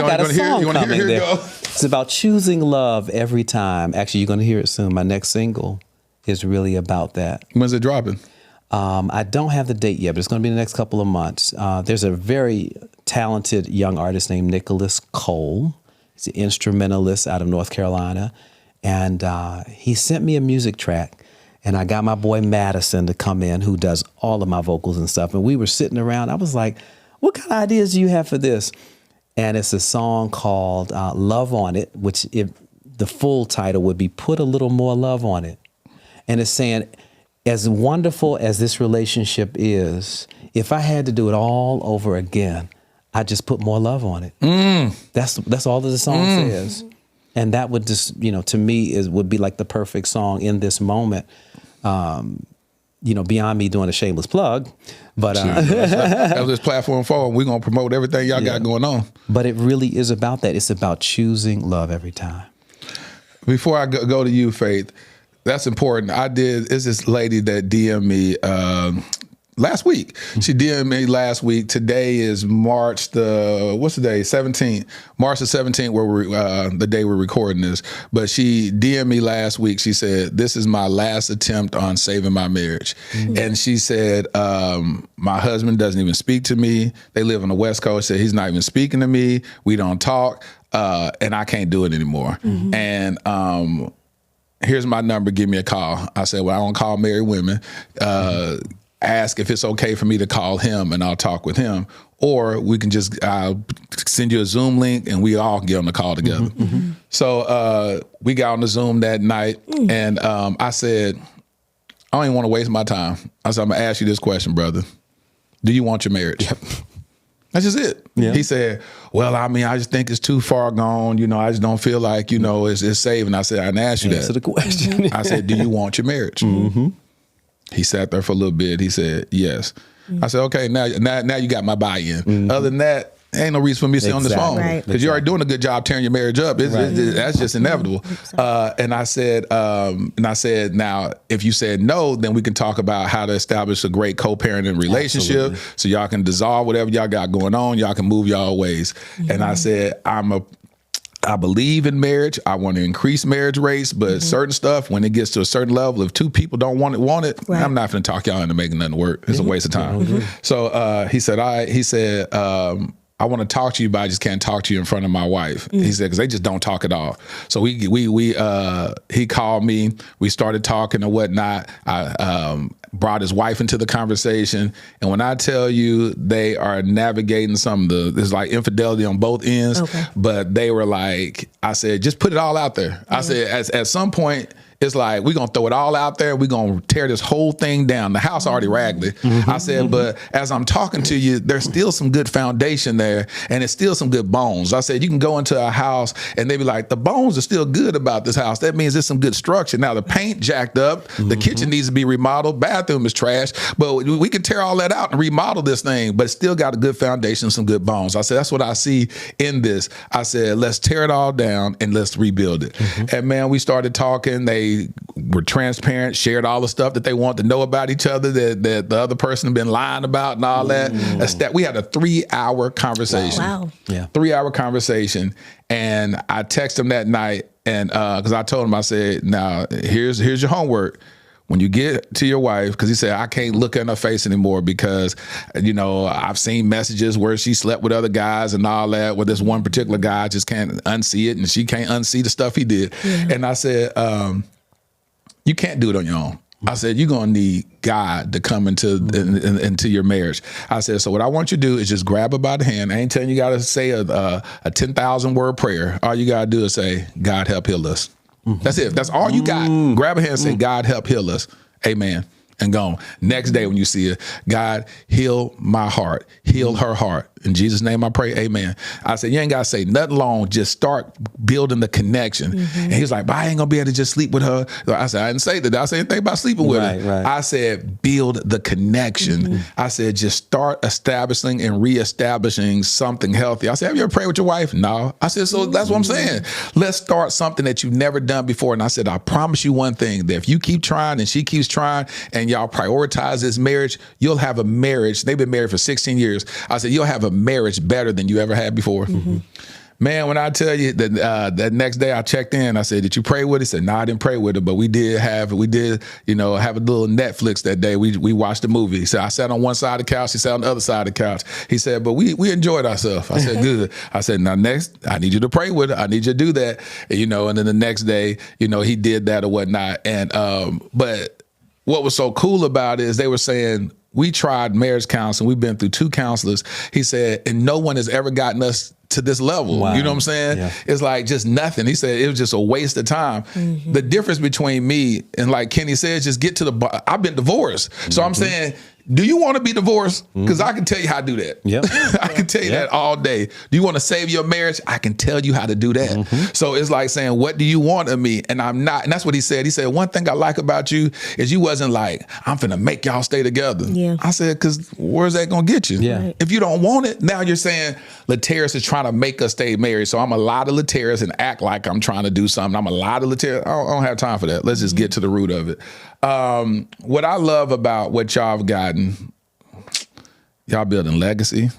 Speaker 2: You want to hear it? Go.
Speaker 1: It's about choosing love every time. Actually, you're going to hear it soon. My next single is really about that.
Speaker 2: When's it dropping?
Speaker 1: I don't have the date yet, but it's going to be in the next couple of months. There's a very talented young artist named Nicholas Cole. He's an instrumentalist out of North Carolina. And he sent me a music track. And I got my boy Madison to come in, who does all of my vocals and stuff. And we were sitting around. I was like, what kind of ideas do you have for this? And it's a song called Love on It, which the full title would be Put a Little More Love on It. And it's saying, as wonderful as this relationship is, if I had to do it all over again, I'd just put more love on it. That's all that the song says. And that would just, to me, would be like the perfect song in this moment. Beyond me doing a shameless plug, but
Speaker 2: as this platform forward, we're gonna promote everything y'all got going on.
Speaker 1: But it really is about that. It's about choosing love every time.
Speaker 2: Before I go to you, Faith, that's important. It's this lady that DM'd me last week. She DM'd me last week. Today is March the 17th. March the 17th, where we're the day we're recording this. But she DM'd me last week. She said, "This is my last attempt on saving my marriage." And she said, "My husband doesn't even speak to me. They live on the West Coast. Said he's not even speaking to me. We don't talk, and I can't do it anymore." And here's my number. Give me a call. I said, "Well, I don't call married women." Ask if it's okay for me to call him and I'll talk with him, or we can just send you a Zoom link and we all get on the call together. So we got on the Zoom that night, and I said, "I don't even want to waste my time." I said, "I'm gonna ask you this question, brother. Do you want your marriage?" That's just it. He said, "Well, I mean, I just think it's too far gone. I just don't feel like, it's saving." I said, "I didn't ask you that.
Speaker 1: Answer the question.
Speaker 2: I said, do you want your marriage?" He sat there for a little bit. He said, "Yes." I said, "Okay, now you got my buy-in. Other than that, ain't no reason for me to sit on this phone, because you're already doing a good job tearing your marriage up. That's just inevitable." And I said, "Now, if you said no, then we can talk about how to establish a great co-parenting relationship, so y'all can dissolve whatever y'all got going on. Y'all can move y'all ways." And I said, I believe in marriage. I want to increase marriage rates, but certain stuff, when it gets to a certain level, if two people don't want it, I'm not going to talk y'all into making nothing work. It's a waste of time. So he said, "I want to talk to you, but I just can't talk to you in front of my wife." He said, "Because they just don't talk at all." So he called me. We started talking and whatnot. I brought his wife into the conversation, and when I tell you, they are navigating there's like infidelity on both ends. But they were like, I said, "Just put it all out there." I said, at some point, it's like, we're going to throw it all out there. We're going to tear this whole thing down. The house already raggedy. I said, but as I'm talking to you, there's still some good foundation there, and it's still some good bones. I said, you can go into a house and they be like, the bones are still good about this house. That means there's some good structure. Now, the paint jacked up. The kitchen needs to be remodeled. Bathroom is trash. But we can tear all that out and remodel this thing, but it's still got a good foundation, some good bones. I said, that's what I see in this. I said, let's tear it all down and let's rebuild it. And man, we started talking. They were transparent, shared all the stuff that they wanted to know about each other, that the other person had been lying about and all that. We had a 3-hour conversation.
Speaker 3: Wow.
Speaker 1: Yeah.
Speaker 2: 3-hour conversation. And I texted him that night, and because I told him, I said, "Now, here's your homework. When you get to your wife," because he said, "I can't look at her face anymore because, I've seen messages where she slept with other guys and all that, where this one particular guy just can't unsee it, and she can't unsee the stuff he did." And I said, "You can't do it on your own." I said, "You're going to need God to come into your marriage." I said, "So what I want you to do is just grab her by the hand. I ain't telling you got to say a 10,000-word prayer. All you got to do is say, 'God help heal us.'" That's it. That's all you got. Grab a hand and say, "God help heal us. Amen." And go on. Next day when you see it, "God heal my heart, heal her heart. In Jesus' name I pray, amen." I said, you ain't got to say nothing long. Just start building the connection. And he's like, "But I ain't going to be able to just sleep with her." I said, "I didn't say that. I said anything about sleeping with her." I said, build the connection. I said, just start establishing and reestablishing something healthy. I said, "Have you ever prayed with your wife?" "No." I said, "So that's what I'm saying. Let's start something that you've never done before." And I said, "I promise you one thing, that if you keep trying and she keeps trying and and y'all prioritize this marriage, you'll have a marriage. They've been married for 16 years. I said, you'll have a marriage better than you ever had before. Mm-hmm. Man, when I tell you that that next day I checked in, I said, did you pray with her? He said, no, I didn't pray with her, but we did have a little Netflix that day. We watched the movie. He said, I sat on one side of the couch. He sat on the other side of the couch. He said, but we enjoyed ourselves. I said, good. I said, now next, I need you to pray with her. I need you to do that. And then the next day, he did that or whatnot. And, but what was so cool about it is they were saying, we tried marriage counseling. We've been through 2 counselors. He said, and no one has ever gotten us to this level. Wow. You know what I'm saying? Yeah. It's like just nothing. He said it was just a waste of time. Mm-hmm. The difference between me and, like Kenny said, just get to the I've been divorced. Mm-hmm. So I'm saying, do you want to be divorced? Because I can tell you how to do that. Yep. I can tell you that all day. Do you want to save your marriage? I can tell you how to do that. Mm-hmm. So it's like saying, what do you want of me? And I'm not. And that's what he said. He said, one thing I like about you is you wasn't like, I'm finna make y'all stay together. Yeah. I said, because where's that going to get you? Yeah. If you don't want it, now you're saying Lateris is trying to make us stay married. So I'm a lot of Lateris and act like I'm trying to do something. I'm a lot of Lateris. I don't have time for that. Let's just get to the root of it. What I love about what y'all have gotten, y'all building legacy,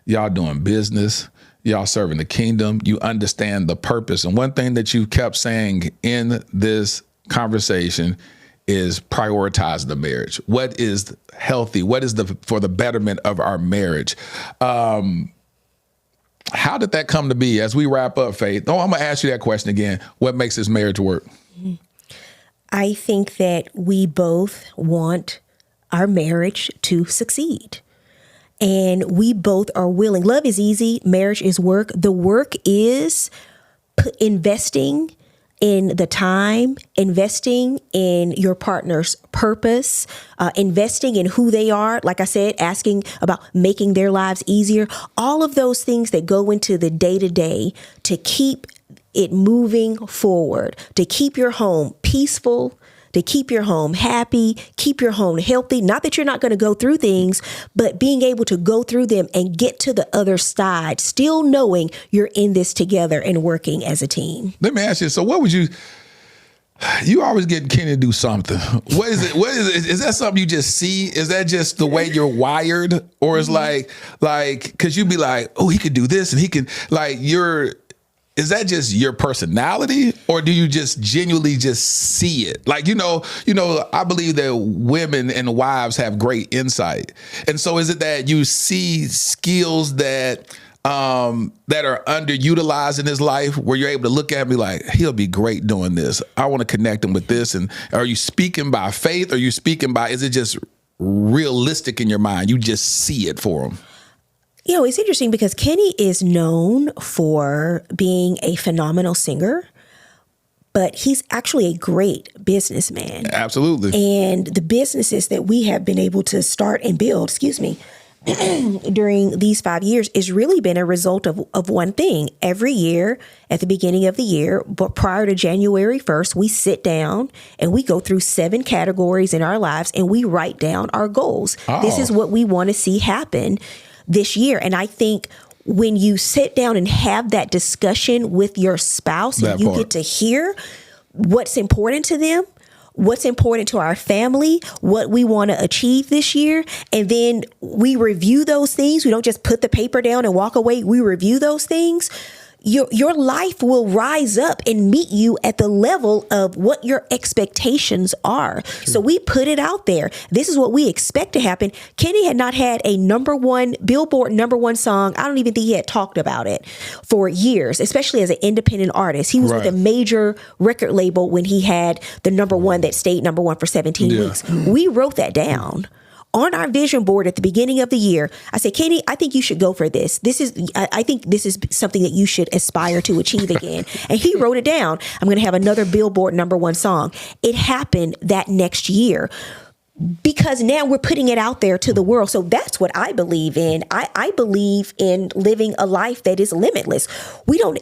Speaker 2: y'all doing business, y'all serving the kingdom, you understand the purpose. And one thing that you kept saying in this conversation is prioritize the marriage. What is healthy? What is for the betterment of our marriage? How did that come to be as we wrap up, Faith? I'm going to ask you that question again. What makes this marriage work?
Speaker 3: I think that we both want our marriage to succeed. And we both are willing. Love is easy. Marriage is work. The work is investing in the time, investing in your partner's purpose, investing in who they are. Like I said, asking about making their lives easier. All of those things that go into the day-to-day to keep it moving forward, to keep your home peaceful, to keep your home happy, keep your home healthy. Not that you're not going to go through things, but being able to go through them and get to the other side, still knowing you're in this together and working as a team.
Speaker 2: Let me ask you, so what would you always get Kenny to do something. What is it? Is that something you just see? Is that just the way you're wired? Or is like, cause you'd be like, oh, he could do this and he can is that just your personality, or do you just genuinely just see it? Like, I believe that women and wives have great insight. And so is it that you see skills that are underutilized in his life where you're able to look at him and be like, he'll be great doing this. I want to connect him with this. And are you speaking by faith? Or are you speaking by, is it just realistic in your mind? You just see it for him.
Speaker 3: It's interesting because Kenny is known for being a phenomenal singer, but he's actually a great businessman.
Speaker 2: Absolutely.
Speaker 3: And the businesses that we have been able to start and build, during these 5 years has really been a result of one thing. Every year at the beginning of the year, but prior to January 1st, we sit down and we go through 7 categories in our lives and we write down our goals. Oh. This is what we want to see happen this year. And I think when you sit down and have that discussion with your spouse and you get to hear what's important to them, what's important to our family, what we want to achieve this year, and then we review those things. We don't just put the paper down and walk away. We review those things. Your life will rise up and meet you at the level of what your expectations are. True. So we put it out there. This is what we expect to happen. Kenny had not had a Billboard number one song. I don't even think he had talked about it for years, especially as an independent artist. He was with a major record label when he had the number one that stayed number one for 17 weeks. We wrote that down on our vision board at the beginning of the year. I said, Kenny, I think you should go for this. I think this is something that you should aspire to achieve again. And he wrote it down. I'm going to have another Billboard number one song. It happened that next year, because now we're putting it out there to the world. So that's what I believe in. I believe in living a life that is limitless. We don't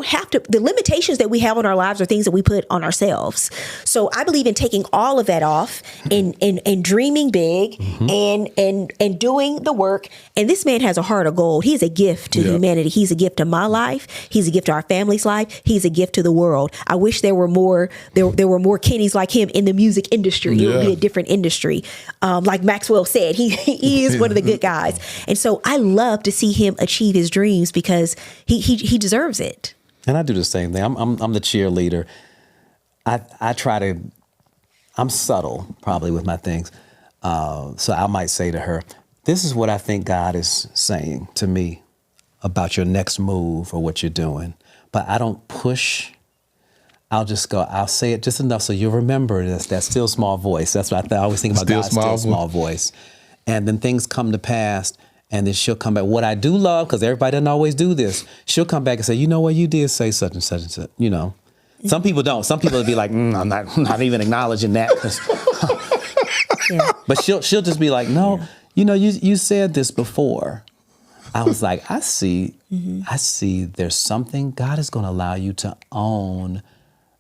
Speaker 3: have to, the limitations that we have on our lives are things that we put on ourselves. So I believe in taking all of that off and dreaming big and doing the work. And this man has a heart of gold. He's a gift to humanity. He's a gift to my life. He's a gift to our family's life. He's a gift to the world. I wish there were more Kennys like him in the music industry. It would be a different industry. industry. Like Maxwell said, he is one of the good guys. And so I love to see him achieve his dreams because he deserves it.
Speaker 1: And I do the same thing. I'm the cheerleader. I try to, I'm subtle probably with my things. So I might say to her, this is what I think God is saying to me about your next move or what you're doing. But I don't push. I'll just go, I'll say it just enough so you'll remember that still small voice. That's what I always think about God's still small voice. And then things come to pass, and then she'll come back. What I do love, because everybody doesn't always do this, she'll come back and say, you know what, you did say such and such and such, you know. Some people don't. Some people will be like, I'm not even acknowledging that. But she'll just be like, no, you know, you said this before. I was like, I see there's something God is going to allow you to own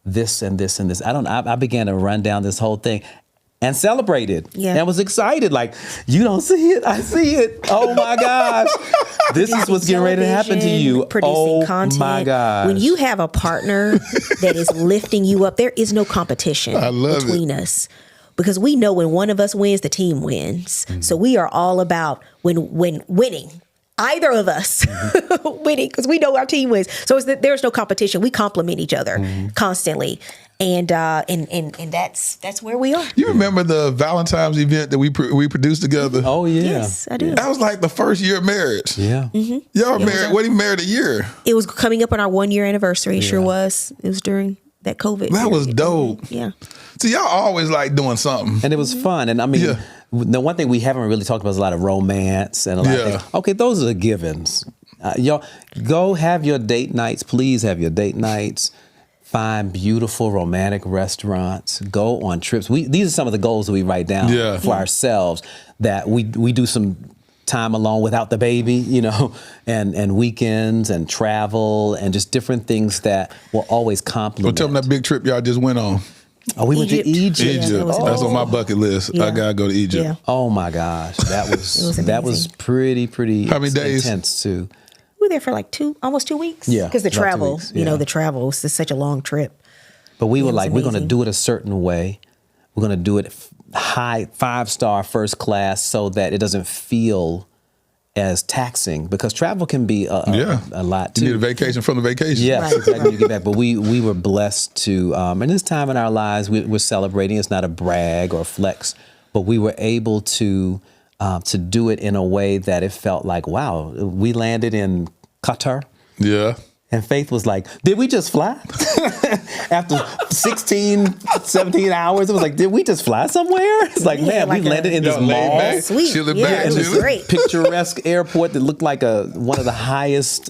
Speaker 1: this and this and this. I began to run down this whole thing and celebrated and was excited. Like, you don't see it, I see it. Oh my gosh. This is what's getting ready to happen to you.
Speaker 3: Producing content.
Speaker 1: My gosh.
Speaker 3: When you have a partner that is lifting you up, there is no competition between us. Because we know when one of us wins, the team wins. Mm-hmm. So we are all about winning. Either of us winning, because we know our team wins. So there's no competition. We complement each other constantly, and that's where we are.
Speaker 2: You remember the Valentine's event that we produced together?
Speaker 1: Oh yeah,
Speaker 3: yes, I do.
Speaker 2: That was like the first year of marriage.
Speaker 1: Yeah,
Speaker 2: y'all married. What, he married a year?
Speaker 3: It was coming up on our 1 year anniversary. It sure was. It was during that COVID.
Speaker 2: That was dope.
Speaker 3: Yeah.
Speaker 2: So y'all always like doing something,
Speaker 1: and it was fun. And I mean. Yeah. The one thing we haven't really talked about is a lot of romance and a lot of things. Okay, those are the givens. Y'all, go have your date nights. Please have your date nights. Find beautiful romantic restaurants. Go on trips. These are some of the goals that we write down for ourselves, that we do some time alone without the baby, you know, and weekends and travel and just different things that will always complement.
Speaker 2: Well, tell them that big trip y'all just went on.
Speaker 1: Oh, we went to Egypt.
Speaker 2: Yeah, that's on my bucket list. I gotta go to Egypt.
Speaker 3: Yeah.
Speaker 1: Oh my gosh, that was pretty.
Speaker 2: How many days?
Speaker 1: Intense too.
Speaker 3: We were there for like almost 2 weeks.
Speaker 1: Yeah,
Speaker 3: because the travel,
Speaker 1: weeks,
Speaker 3: you know, the travel was just such a long trip.
Speaker 1: But we were like, we're going to do it a certain way. We're going to do it high 5-star first class so that it doesn't feel as taxing, because travel can be a lot too.
Speaker 2: You need a vacation from the vacation.
Speaker 1: Yes, exactly. When you get back. But we were blessed to, and this time in our lives, we're celebrating. It's not a brag or flex, but we were able to do it in a way that it felt like, wow, we landed in Qatar.
Speaker 2: Yeah.
Speaker 1: And Faith was like, did we just fly? After 16, 17 hours, it was like, did we just fly somewhere? It's like, man, we landed in this mall.
Speaker 3: Sweet.
Speaker 2: It
Speaker 3: was great.
Speaker 1: Picturesque airport that looked like one of the highest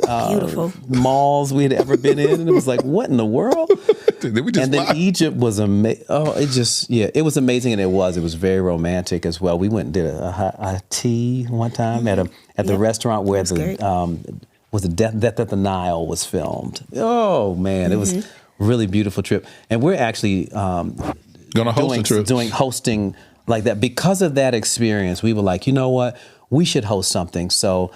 Speaker 1: malls we had ever been in. And it was like, what in the world?
Speaker 2: Did we just
Speaker 1: and then
Speaker 2: fly?
Speaker 1: Egypt was amazing. Oh, it was amazing. And it was very romantic as well. We went and did a tea one time at the restaurant where the Death of the Nile was filmed. Oh man, it was a really beautiful trip. And we're actually
Speaker 2: gonna host a trip.
Speaker 1: Hosting like that. Because of that experience, we were like, you know what? We should host something. So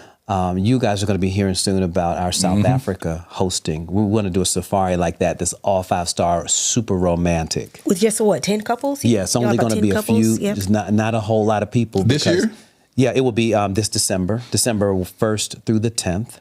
Speaker 1: you guys are going to be hearing soon about our South Africa hosting. We're going to do a safari like that. That's all 5-star, super romantic.
Speaker 3: With just 10 couples?
Speaker 1: Yeah, it's only going to be a few. Yep. There's not a whole lot of people.
Speaker 2: This year?
Speaker 1: Yeah, it will be this December 1st through the 10th.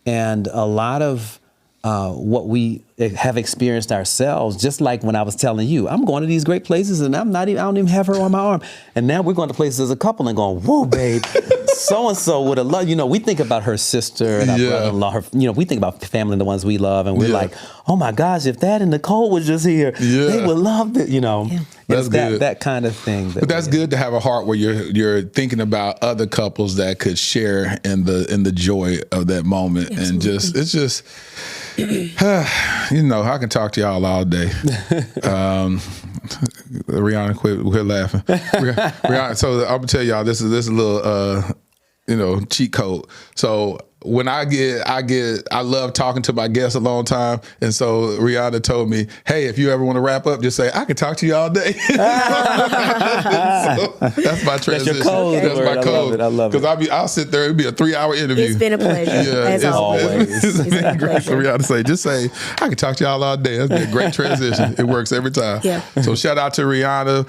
Speaker 1: And a lot of what we have experienced ourselves, just like when I was telling you, I'm going to these great places and I don't even have her on my arm. And now we're going to places as a couple and going, whoa, babe, so-and-so would have loved, we think about her sister and our brother-in-law, we think about family and the ones we love. And we're like, oh my gosh, if Thad and Nicole was just here, they would love it,
Speaker 2: That's good.
Speaker 1: That kind of thing.
Speaker 2: But that's good to have a heart where you're thinking about other couples that could share in the joy of that moment. Absolutely. And it's just, I can talk to y'all all day. Rihanna, quit laughing. Rihanna, so I'm gonna tell y'all this is a little cheat code. So when I love talking to my guests a long time. And so Rihanna told me, hey, if you ever want to wrap up, just say, I can talk to you all day. So that's my transition.
Speaker 1: That's your code.
Speaker 2: That's my code.
Speaker 1: I love it.
Speaker 2: Because I'll sit there, it'll be a 3-hour interview.
Speaker 3: It's been a pleasure, as always.
Speaker 2: It's been great for Rihanna to say, just say, I can talk to y'all all day. That's been a great transition. It works every time.
Speaker 3: Yeah.
Speaker 2: So shout out to Rihanna.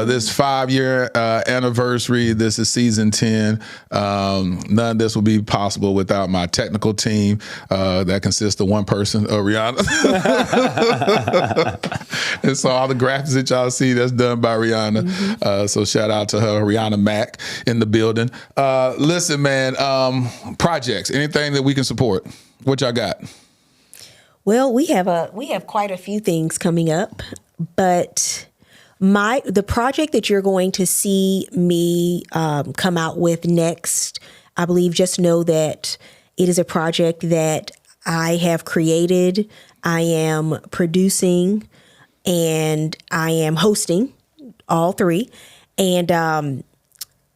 Speaker 2: This 5-year anniversary. This is season 10. None of this would be possible without my technical team that consists of one person, Rihanna. And so all the graphics that y'all see, that's done by Rihanna. So shout out to her, Rihanna Mac in the building. Listen, man, projects, anything that we can support. What y'all got?
Speaker 3: Well, we have quite a few things coming up, but the project that you're going to see me come out with next, I believe, just know that it is a project that I have created, I am producing, and I am hosting, all three. And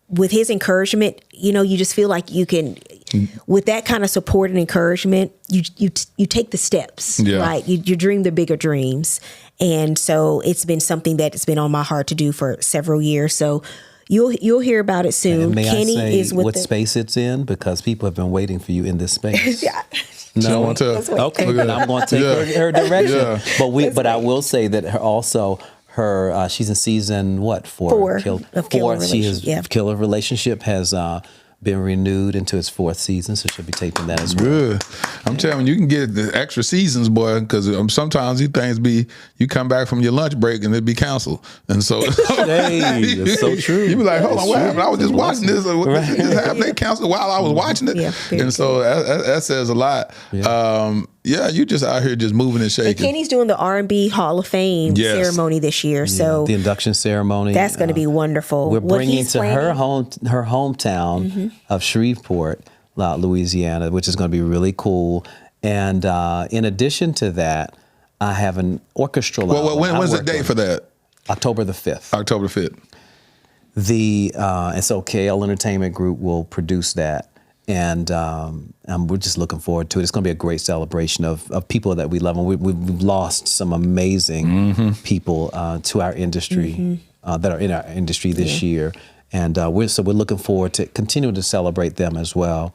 Speaker 3: with his encouragement, you just feel like you can, with that kind of support and encouragement, you take the steps, right? You dream the bigger dreams. And so it's been something that it's been on my heart to do for several years. So you'll hear about it soon.
Speaker 1: And may
Speaker 3: Kenny
Speaker 1: I say
Speaker 3: is with
Speaker 1: what space it's in? Because people have been waiting for you in this space.
Speaker 3: Yeah.
Speaker 1: No,
Speaker 2: okay,
Speaker 1: and I'm going to take her direction. But I will say that her she's in season 4?
Speaker 3: Four.
Speaker 1: Killer Relationship has been renewed into its 4th season, so she'll be taping that as well.
Speaker 2: Good. I'm telling you, you can get the extra seasons, boy, because sometimes these things you come back from your lunch break and it be canceled. And so
Speaker 1: hey, that's so true.
Speaker 2: You be like, hold on, what happened? I was just watching this. They canceled while I was watching it. Yeah, and so that says a lot. Yeah. You just out here just moving and shaking.
Speaker 3: And Kenny's doing the R&B Hall of Fame ceremony this year. So
Speaker 1: the induction ceremony.
Speaker 3: That's going to be wonderful.
Speaker 1: We're bringing to her hometown of Shreveport, Louisiana, which is going to be really cool. And in addition to that, I have an orchestral album.
Speaker 2: When's the date for that?
Speaker 1: October the 5th.
Speaker 2: October 5th.
Speaker 1: And so KL Entertainment Group will produce that. And we're just looking forward to it. It's going to be a great celebration of people that we love. And we've lost some amazing people to our industry that are in our industry this year. And we're looking forward to continue to celebrate them as well.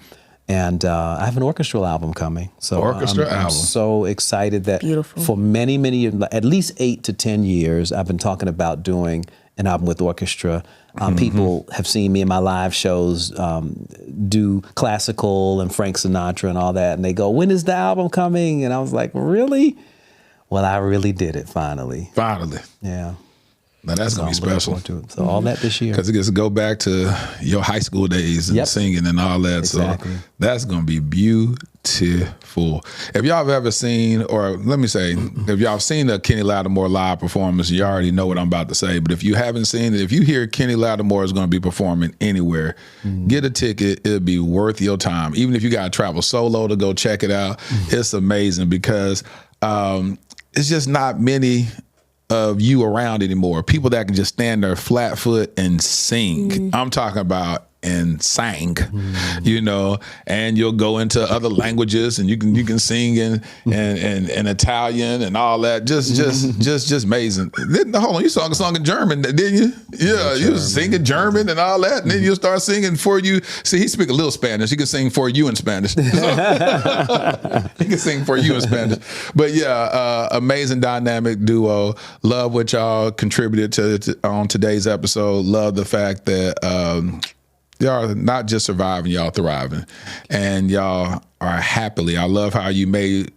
Speaker 1: And I have an orchestral album coming. So I'm so excited that for many, many years, at least 8 to 10 years, I've been talking about doing an album with orchestra. People have seen me in my live shows do classical and Frank Sinatra and all that. And they go, when is the album coming? And I was like, really? Well, I really did it finally.
Speaker 2: Finally.
Speaker 1: Yeah.
Speaker 2: Now that's going to be special.
Speaker 1: So all that this year.
Speaker 2: Because it gets to go back to your high school days and singing and all that.
Speaker 1: Exactly.
Speaker 2: So that's going to be beautiful. If y'all have ever seen, or let me say, if y'all have seen the Kenny Lattimore live performance, you already know what I'm about to say. But if you haven't seen it, if you hear Kenny Lattimore is going to be performing anywhere, get a ticket. It'll be worth your time. Even if you got to travel solo to go check it out, it's amazing because it's just not many of you around anymore. People that can just stand there flat foot and sing. I'm talking about and sang, and you'll go into other languages and you can sing in Italian and all that. Just amazing. Hold on, you sang a song in German, didn't you? Yeah, you was singing German and all that, and then you start singing For You. See, he speak a little Spanish. He can sing For You in Spanish. He can sing For You in Spanish. But yeah, amazing dynamic duo. Love what y'all contributed on today's episode. Love the fact that y'all are not just surviving, y'all thriving. And y'all are happily. I love how you made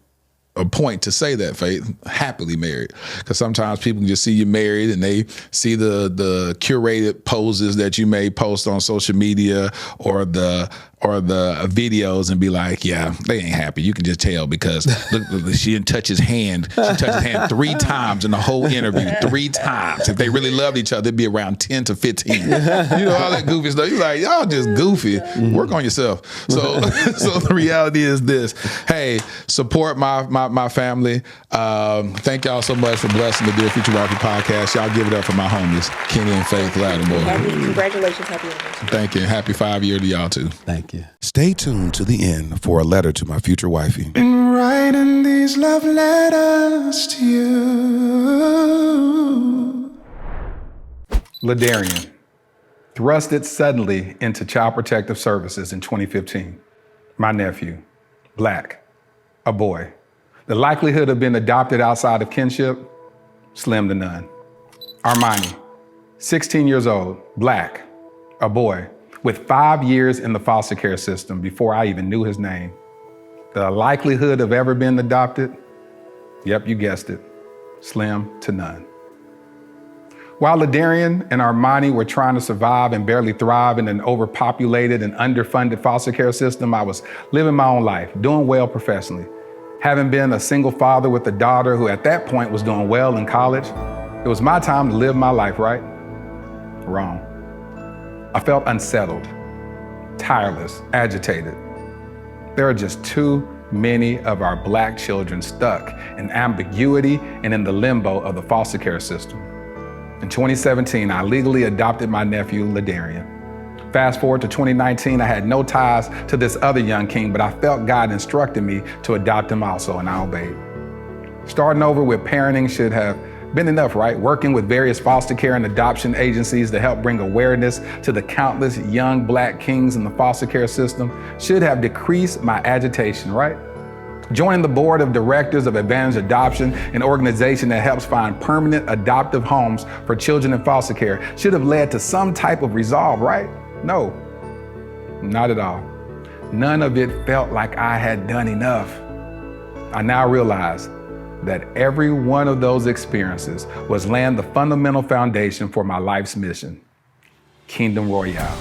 Speaker 2: a point to say that, Faith, happily married. Because sometimes people can just see you married and they see the curated poses that you may post on social media or the videos and be like, yeah, they ain't happy. You can just tell because look, she didn't touch his hand. She touched his hand 3 times in the whole interview. 3 times. If they really loved each other, it'd be around 10 to 15. All that goofy stuff. You're like, y'all just goofy. Work on yourself. So the reality is this. Hey, support my family. Thank y'all so much for blessing the Dear Future Wifey podcast. Y'all give it up for my homies, Kenny and Faith Lattimore.
Speaker 3: Congratulations. Happy anniversary.
Speaker 2: Thank you. Happy 5 year to y'all too.
Speaker 1: Thank you. Thank you.
Speaker 2: Stay tuned to the end for a letter to my future wifey.
Speaker 11: Been writing these love letters to you.
Speaker 12: Ladarian, thrusted suddenly into Child Protective Services in 2015. My nephew, Black, a boy. The likelihood of being adopted outside of kinship, slim to none. Armani, 16 years old, Black, a boy, with 5 years in the foster care system before I even knew his name. The likelihood of ever being adopted, yep, you guessed it, slim to none. While Ladarian and Armani were trying to survive and barely thrive in an overpopulated and underfunded foster care system, I was living my own life, doing well professionally. Having been a single father with a daughter who at that point was doing well in college, it was my time to live my life, right? Wrong. I felt unsettled, tireless, agitated. There are just too many of our Black children stuck in ambiguity and in the limbo of the foster care system. In 2017, I legally adopted my nephew, Ladarian. Fast forward to 2019, I had no ties to this other young king, but I felt God instructed me to adopt him also, and I obeyed. Starting over with parenting should have been enough, right? Working with various foster care and adoption agencies to help bring awareness to the countless young Black kings in the foster care system should have decreased my agitation, right? Joining the board of directors of Advantage Adoption, an organization that helps find permanent adoptive homes for children in foster care, should have led to some type of resolve, right? No, not at all. None of it felt like I had done enough. I now realize that every one of those experiences was laying the fundamental foundation for my life's mission, Kingdom Royale.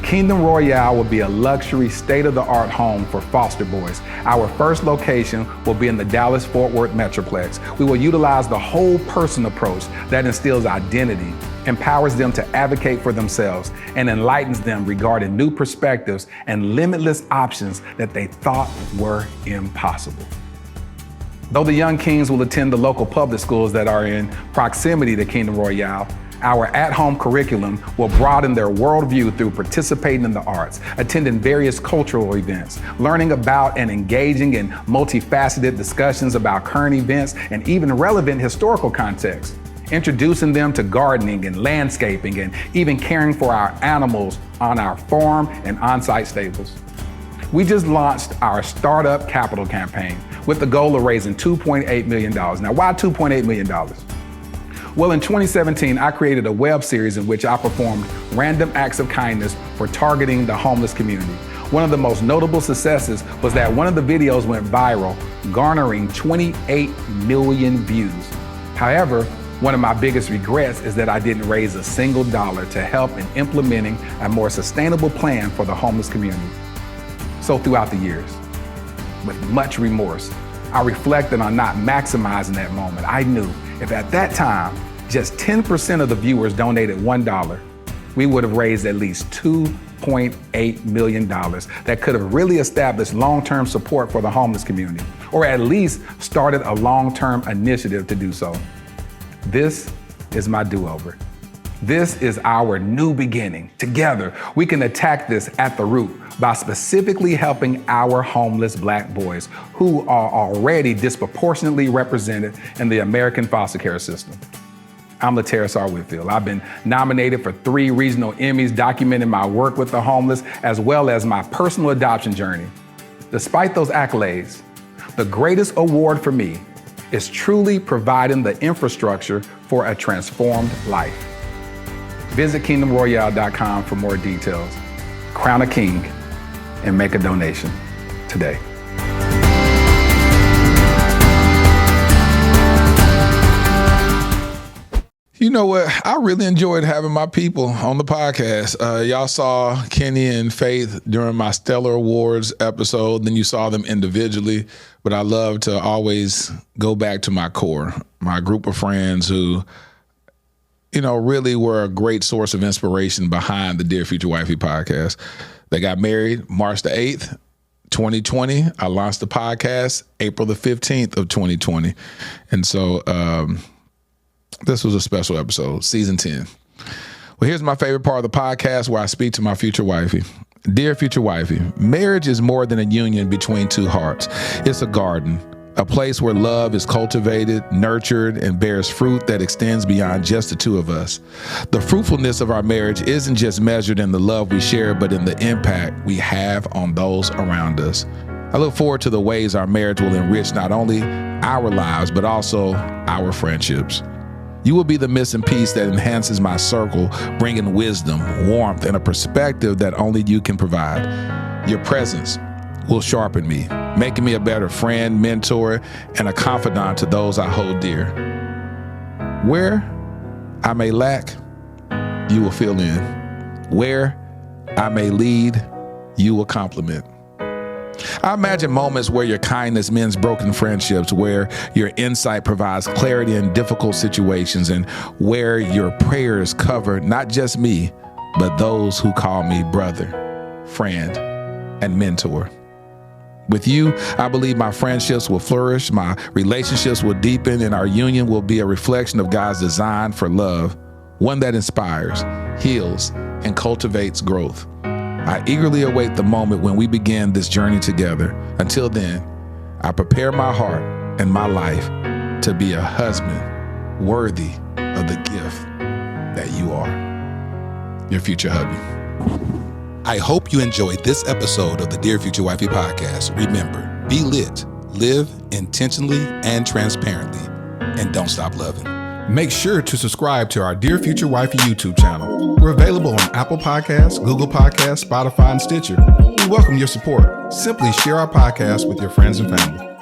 Speaker 12: Kingdom Royale will be a luxury, state-of-the-art home for foster boys. Our first location will be in the Dallas-Fort Worth Metroplex. We will utilize the whole person approach that instills identity, empowers them to advocate for themselves, and enlightens them regarding new perspectives and limitless options that they thought were impossible. Though the young kings will attend the local public schools that are in proximity to Kingdom Royale, our at-home curriculum will broaden their worldview through participating in the arts, attending various cultural events, learning about and engaging in multifaceted discussions about current events and even relevant historical context, introducing them to gardening and landscaping and even caring for our animals on our farm and on-site stables. We just launched our Startup Capital campaign with the goal of raising $2.8 million. Now, why $2.8 million? Well, in 2017, I created a web series in which I performed random acts of kindness for targeting the homeless community. One of the most notable successes was that one of the videos went viral, garnering 28 million views. However, one of my biggest regrets is that I didn't raise a single dollar to help in implementing a more sustainable plan for the homeless community. So throughout the years, with much remorse, I reflected on not maximizing that moment. I knew if at that time, just 10% of the viewers donated $1, we would have raised at least $2.8 million that could have really established long-term support for the homeless community, or at least started a long-term initiative to do so. This is my do-over. This is our new beginning. Together, we can attack this at the root by specifically helping our homeless Black boys who are already disproportionately represented in the American foster care system. I'm Lattimore Whitfield. I've been nominated for 3 regional Emmys documenting my work with the homeless as well as my personal adoption journey. Despite those accolades, the greatest award for me is truly providing the infrastructure for a transformed life. Visit kingdomroyale.com for more details. Crown a king and make a donation today.
Speaker 2: You know what? I really enjoyed having my people on the podcast. Y'all saw Kenny and Faith during my Stellar Awards episode. Then you saw them individually. But I love to always go back to my core, my group of friends who, you know, really were a great source of inspiration behind the Dear Future Wifey podcast. They got married March the 8th, 2020. I launched the podcast April the 15th of 2020. And so this was a special episode, season 10. Well, here's my favorite part of the podcast where I speak to my future wifey. Dear future wifey, marriage is more than a union between two hearts. It's a garden, a place where love is cultivated, nurtured, and bears fruit that extends beyond just the two of us. The fruitfulness of our marriage isn't just measured in the love we share, but in the impact we have on those around us. I look forward to the ways our marriage will enrich not only our lives, but also our friendships. You will be the missing piece that enhances my circle, bringing wisdom, warmth, and a perspective that only you can provide. Your presence will sharpen me, making me a better friend, mentor, and a confidant to those I hold dear. Where I may lack, you will fill in. Where I may lead, you will complement. I imagine moments where your kindness mends broken friendships, where your insight provides clarity in difficult situations, and where your prayers cover not just me, but those who call me brother, friend, and mentor. With you, I believe my friendships will flourish, my relationships will deepen, and our union will be a reflection of God's design for love, one that inspires, heals, and cultivates growth. I eagerly await the moment when we begin this journey together. Until then, I prepare my heart and my life to be a husband worthy of the gift that you are. Your future hubby. I hope you enjoyed this episode of the Dear Future Wifey podcast. Remember, be lit, live intentionally and transparently, and don't stop loving.
Speaker 12: Make sure to subscribe to our Dear Future Wifey YouTube channel. We're available on Apple Podcasts, Google Podcasts, Spotify, and Stitcher. We welcome your support. Simply share our podcast with your friends and family.